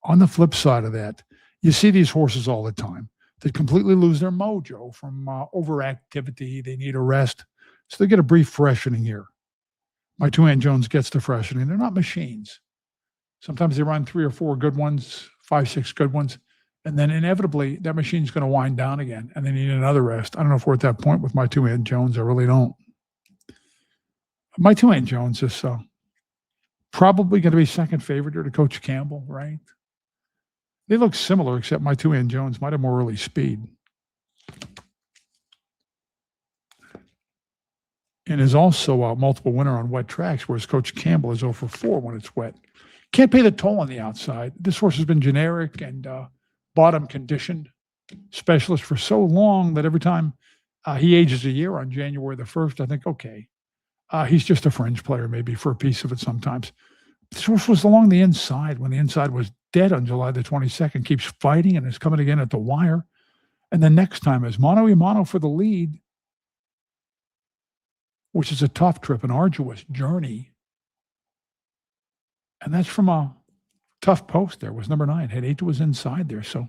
on the flip side of that, you see these horses all the time that completely lose their mojo from overactivity. They need a rest. So they get a brief freshening here. My two-hand Jones gets the freshening. They're not machines. Sometimes they run 3 or 4 good ones, 5, 6 good ones, and then inevitably that machine's going to wind down again, and they need another rest. I don't know if we're at that point with my two-hand Jones. I really don't. My two-hand Jones is probably going to be second favorite here to Coach Campbell, right? They look similar, except my two-hand Jones might have more early speed. And is also a multiple winner on wet tracks, whereas Coach Campbell is 0 for 4 when it's wet. Can't pay the toll on the outside. This horse has been generic and bottom conditioned specialist for so long that every time he ages a year on January the 1st, I think, okay, he's just a fringe player maybe for a piece of it sometimes. This horse was along the inside when the inside was dead on July the 22nd, keeps fighting and is coming again at the wire. And the next time is mano a mano for the lead, which is a tough trip, an arduous journey. And that's from a tough post there, was number 9. Had 8 to his inside there. So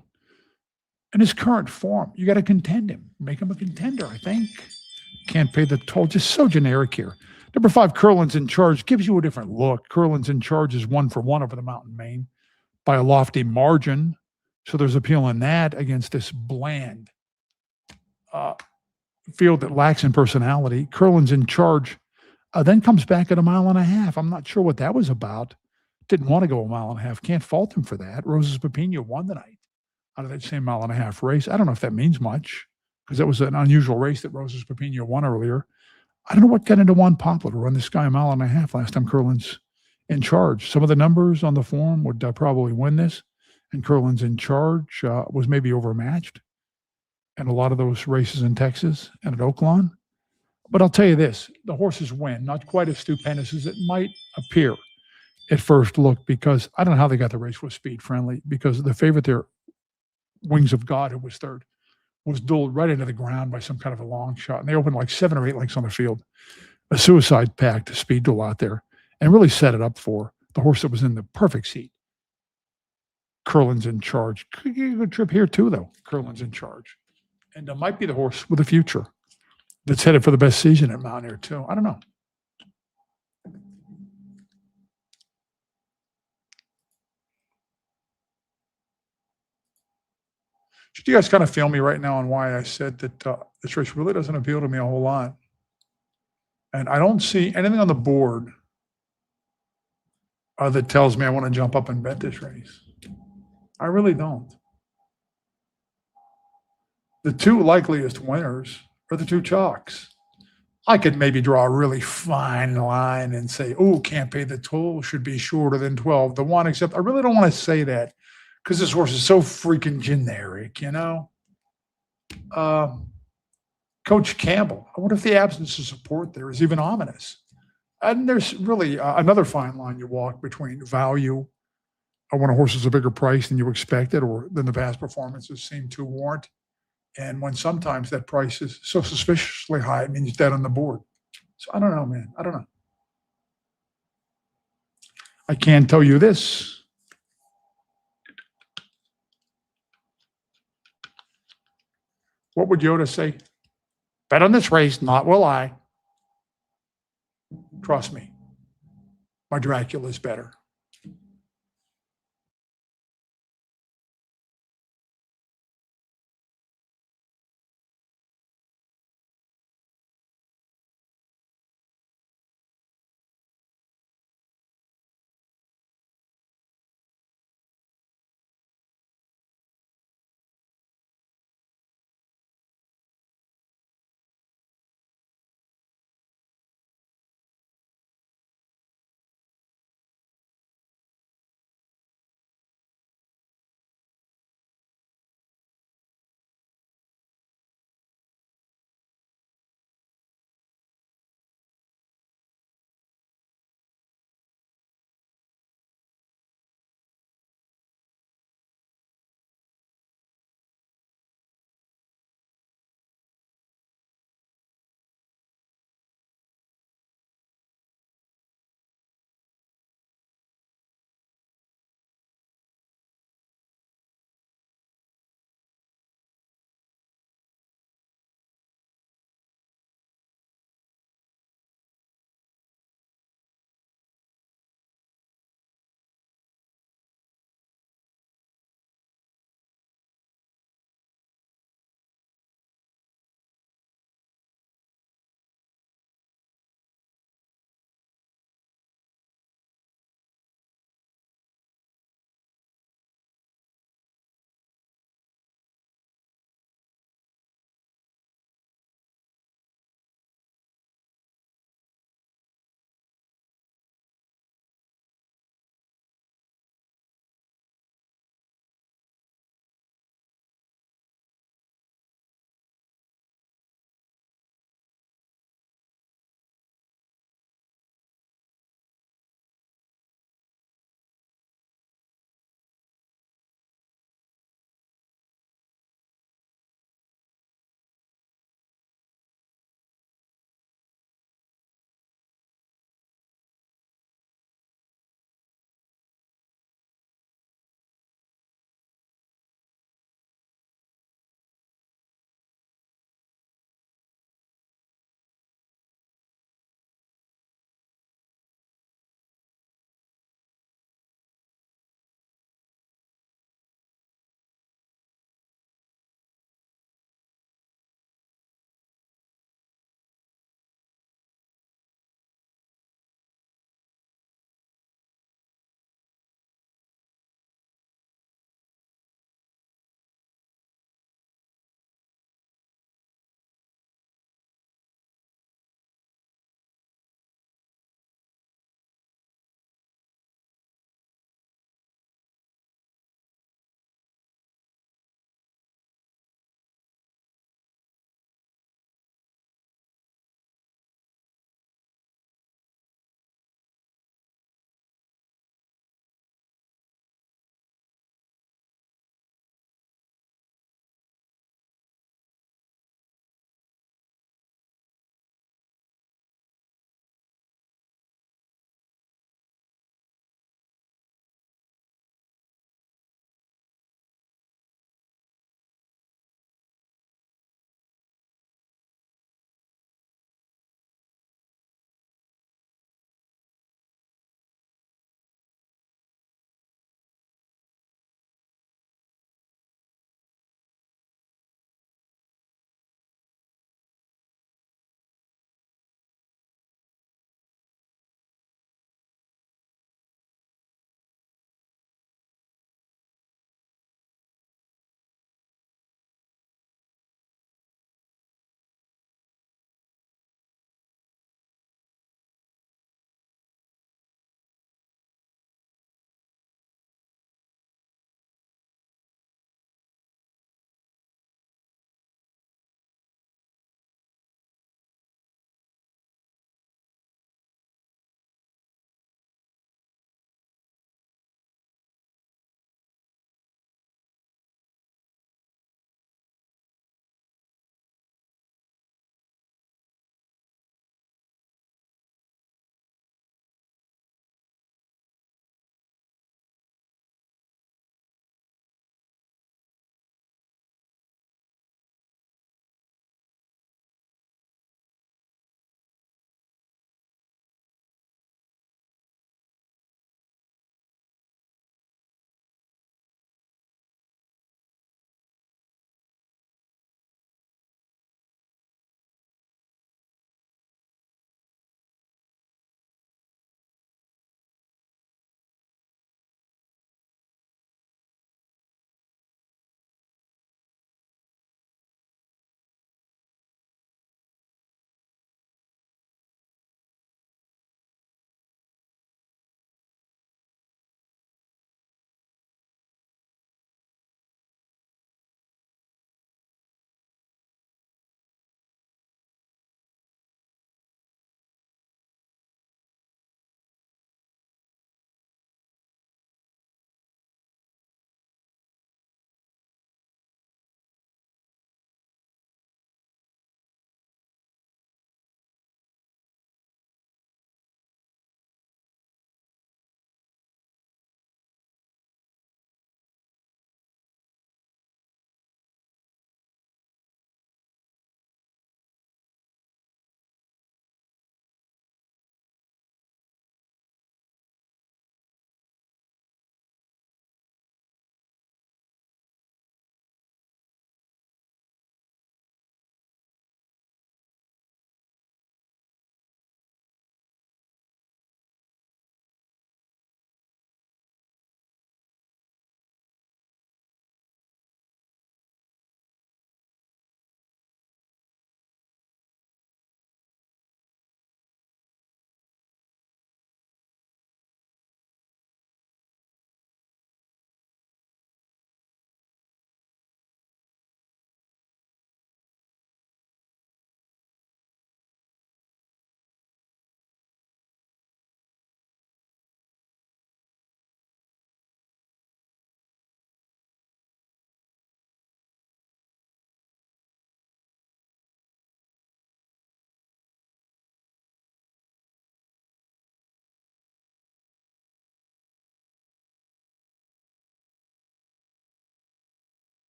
in his current form, you got to contend him. Make him a contender, I think. Can't pay the toll. Just so generic here. Number 5, Curlin's In Charge, gives you a different look. Curlin's In Charge is 1 for 1 over the Mountain Main by a lofty margin. So there's appeal in that against this bland field that lacks in personality. Curlin's In Charge then comes back at 1.5 miles. I'm not sure what that was about. Didn't want to go 1.5 miles. Can't fault him for that. Roses Pepino won the night out of that same 1.5 mile race. I don't know if that means much because that was an unusual race that Roses Pepino won earlier. I don't know what got into Juan Poplar to run this guy 1.5 miles last time Curlin's In Charge. Some of the numbers on the form would probably win this, and Curlin's In Charge was maybe overmatched in a lot of those races in Texas and at Oaklawn. But I'll tell you this, the horses win, not quite as stupendous as it might appear at first look, because I don't know how they got the race with Speed Friendly, because the favorite there, Wings of God, who was third, was dueled right into the ground by some kind of a long shot. And they opened like 7 or 8 lengths on the field. A suicide packed speed duel out there and really set it up for the horse that was in the perfect seat. Curlin's In Charge. Could get a good trip here too, though. Curlin's In Charge. And might be the horse with the future that's headed for the best season at Mountaineer too. I don't know. Should you guys kind of feel me right now on why I said that this race really doesn't appeal to me a whole lot? And I don't see anything on the board that tells me I want to jump up and bet this race. I really don't. The 2 likeliest winners are the 2 chalks. I could maybe draw a really fine line and say, oh, can't pay the toll, should be shorter than 12 to 1, except I really don't want to say that because this horse is so freaking generic, you know? Coach Campbell, I wonder if the absence of support there is even ominous. And there's really another fine line you walk between value, when a horse is a bigger price than you expected or than the past performances seem to warrant, and when sometimes that price is so suspiciously high, it means it's dead on the board. So I don't know, man. I don't know. I can tell you this. What would Yoda say? Bet on this race, not will I. Trust me, my Dracula is better.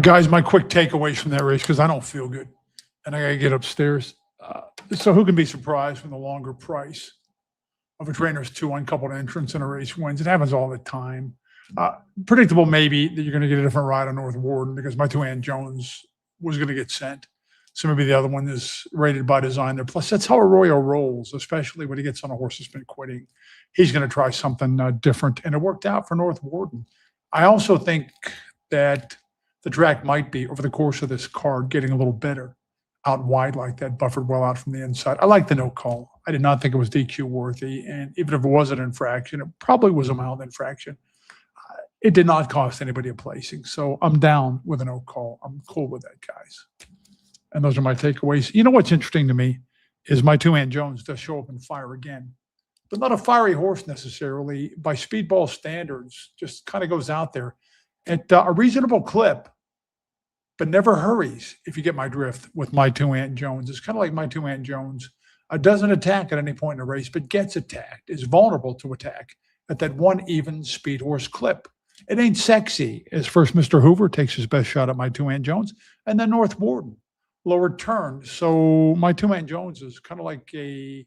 Guys, my quick takeaways from that race, because I don't feel good and I got to get upstairs. So who can be surprised when the longer price of a trainer's two uncoupled entrance in a race wins? It happens all the time. Predictable maybe that you're going to get a different ride on North Warden because my two-hand Jones was going to get sent. So maybe the other one is rated by design there. Plus, that's how Arroyo rolls, especially when he gets on a horse that's been quitting. He's going to try something different, and it worked out for North Warden. I also think that the track might be, over the course of this card, getting a little better out wide like that, buffered well out from the inside. I like the no call. I did not think it was DQ worthy, and even if it was an infraction, it probably was a mild infraction. It did not cost anybody a placing, so I'm down with a no call. I'm cool with that, guys. And those are my takeaways. You know what's interesting to me is my two-hand Jones does show up and fire again, but not a fiery horse necessarily. By speedball standards, just kind of goes out there at a reasonable clip, but never hurries, if you get my drift, with my two-hand Jones. It's kind of like my two-hand Jones doesn't attack at any point in the race, but gets attacked, is vulnerable to attack at that one even speed horse clip. It ain't sexy as first Mr. Hoover takes his best shot at my two-hand Jones, and then North Warden, lower turn. So my two-hand Jones is kind of like an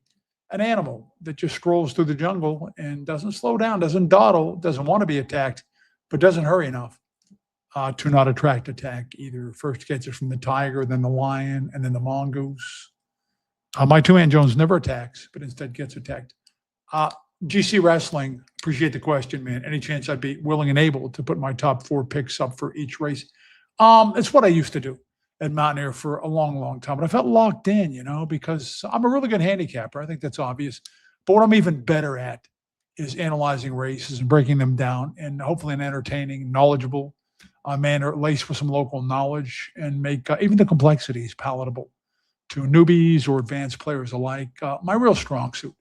animal that just strolls through the jungle and doesn't slow down, doesn't dawdle, doesn't want to be attacked, but doesn't hurry enough to not attract attack either. First gets it from the tiger, then the lion, and then the mongoose. My two-hand Jones never attacks, but instead gets attacked. GC Wrestling, appreciate the question, man. Any chance I'd be willing and able to put my top 4 picks up for each race? It's what I used to do at Mountaineer for a long, long time. But I felt locked in, because I'm a really good handicapper. I think that's obvious. But what I'm even better at is analyzing races and breaking them down, and hopefully an entertaining, knowledgeable manner, laced with some local knowledge, and make even the complexities palatable to newbies or advanced players alike. My real strong suit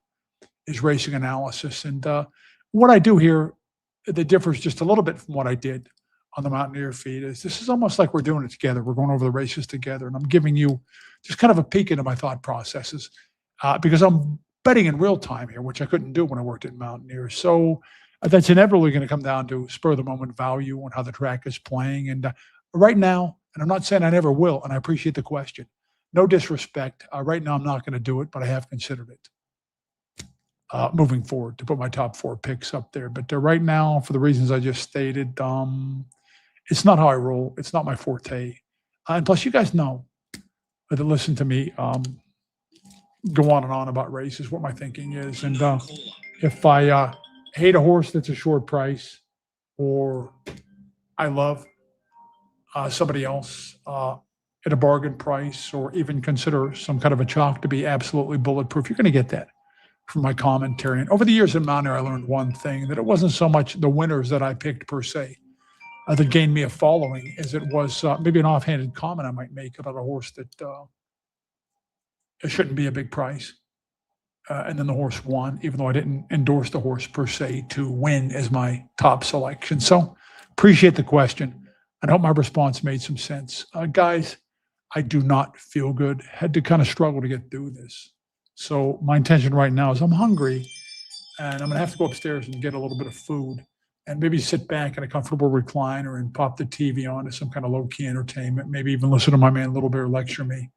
is racing analysis. And what I do here that differs just a little bit from what I did on the Mountaineer feed is this is almost like we're doing it together. We're going over the races together, and I'm giving you just kind of a peek into my thought processes because I'm betting in real time here, which I couldn't do when I worked at Mountaineer. So that's inevitably going to come down to spur of the moment value on how the track is playing. And right now, and I'm not saying I never will, and I appreciate the question, no disrespect. Right now, I'm not going to do it, but I have considered it moving forward to put my top 4 picks up there. But right now, for the reasons I just stated, it's not how I roll. It's not my forte. And plus, you guys know that listen to me go on and on about races, what my thinking is. And if I hate a horse that's a short price, or I love somebody else at a bargain price, or even consider some kind of a chalk to be absolutely bulletproof, you're going to get that from my commentary. And over the years in Mountaineer, I learned one thing, that it wasn't so much the winners that I picked per se that gained me a following, as it was maybe an offhanded comment I might make about a horse that it shouldn't be a big price. and then the horse won, even though I didn't endorse the horse per se to win as my top selection. So appreciate the question. I hope my response made some sense. Guys, I do not feel good. Had to kind of struggle to get through this. So my intention right now is I'm hungry and I'm going to have to go upstairs and get a little bit of food and maybe sit back in a comfortable recliner and pop the TV on as some kind of low key entertainment. Maybe even listen to my man Little Bear lecture me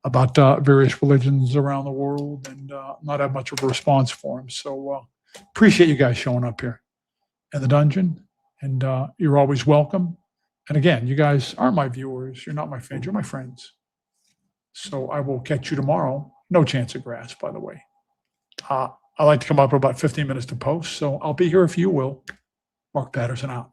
about various religions around the world and not have much of a response for him. So appreciate you guys showing up here in the dungeon, and you're always welcome. And again, you guys aren't my viewers. You're not my fans. You're my friends. So I will catch you tomorrow. No chance of grass, by the way. I like to come up about 15 minutes to post, so I'll be here if you will. Mark Patterson out.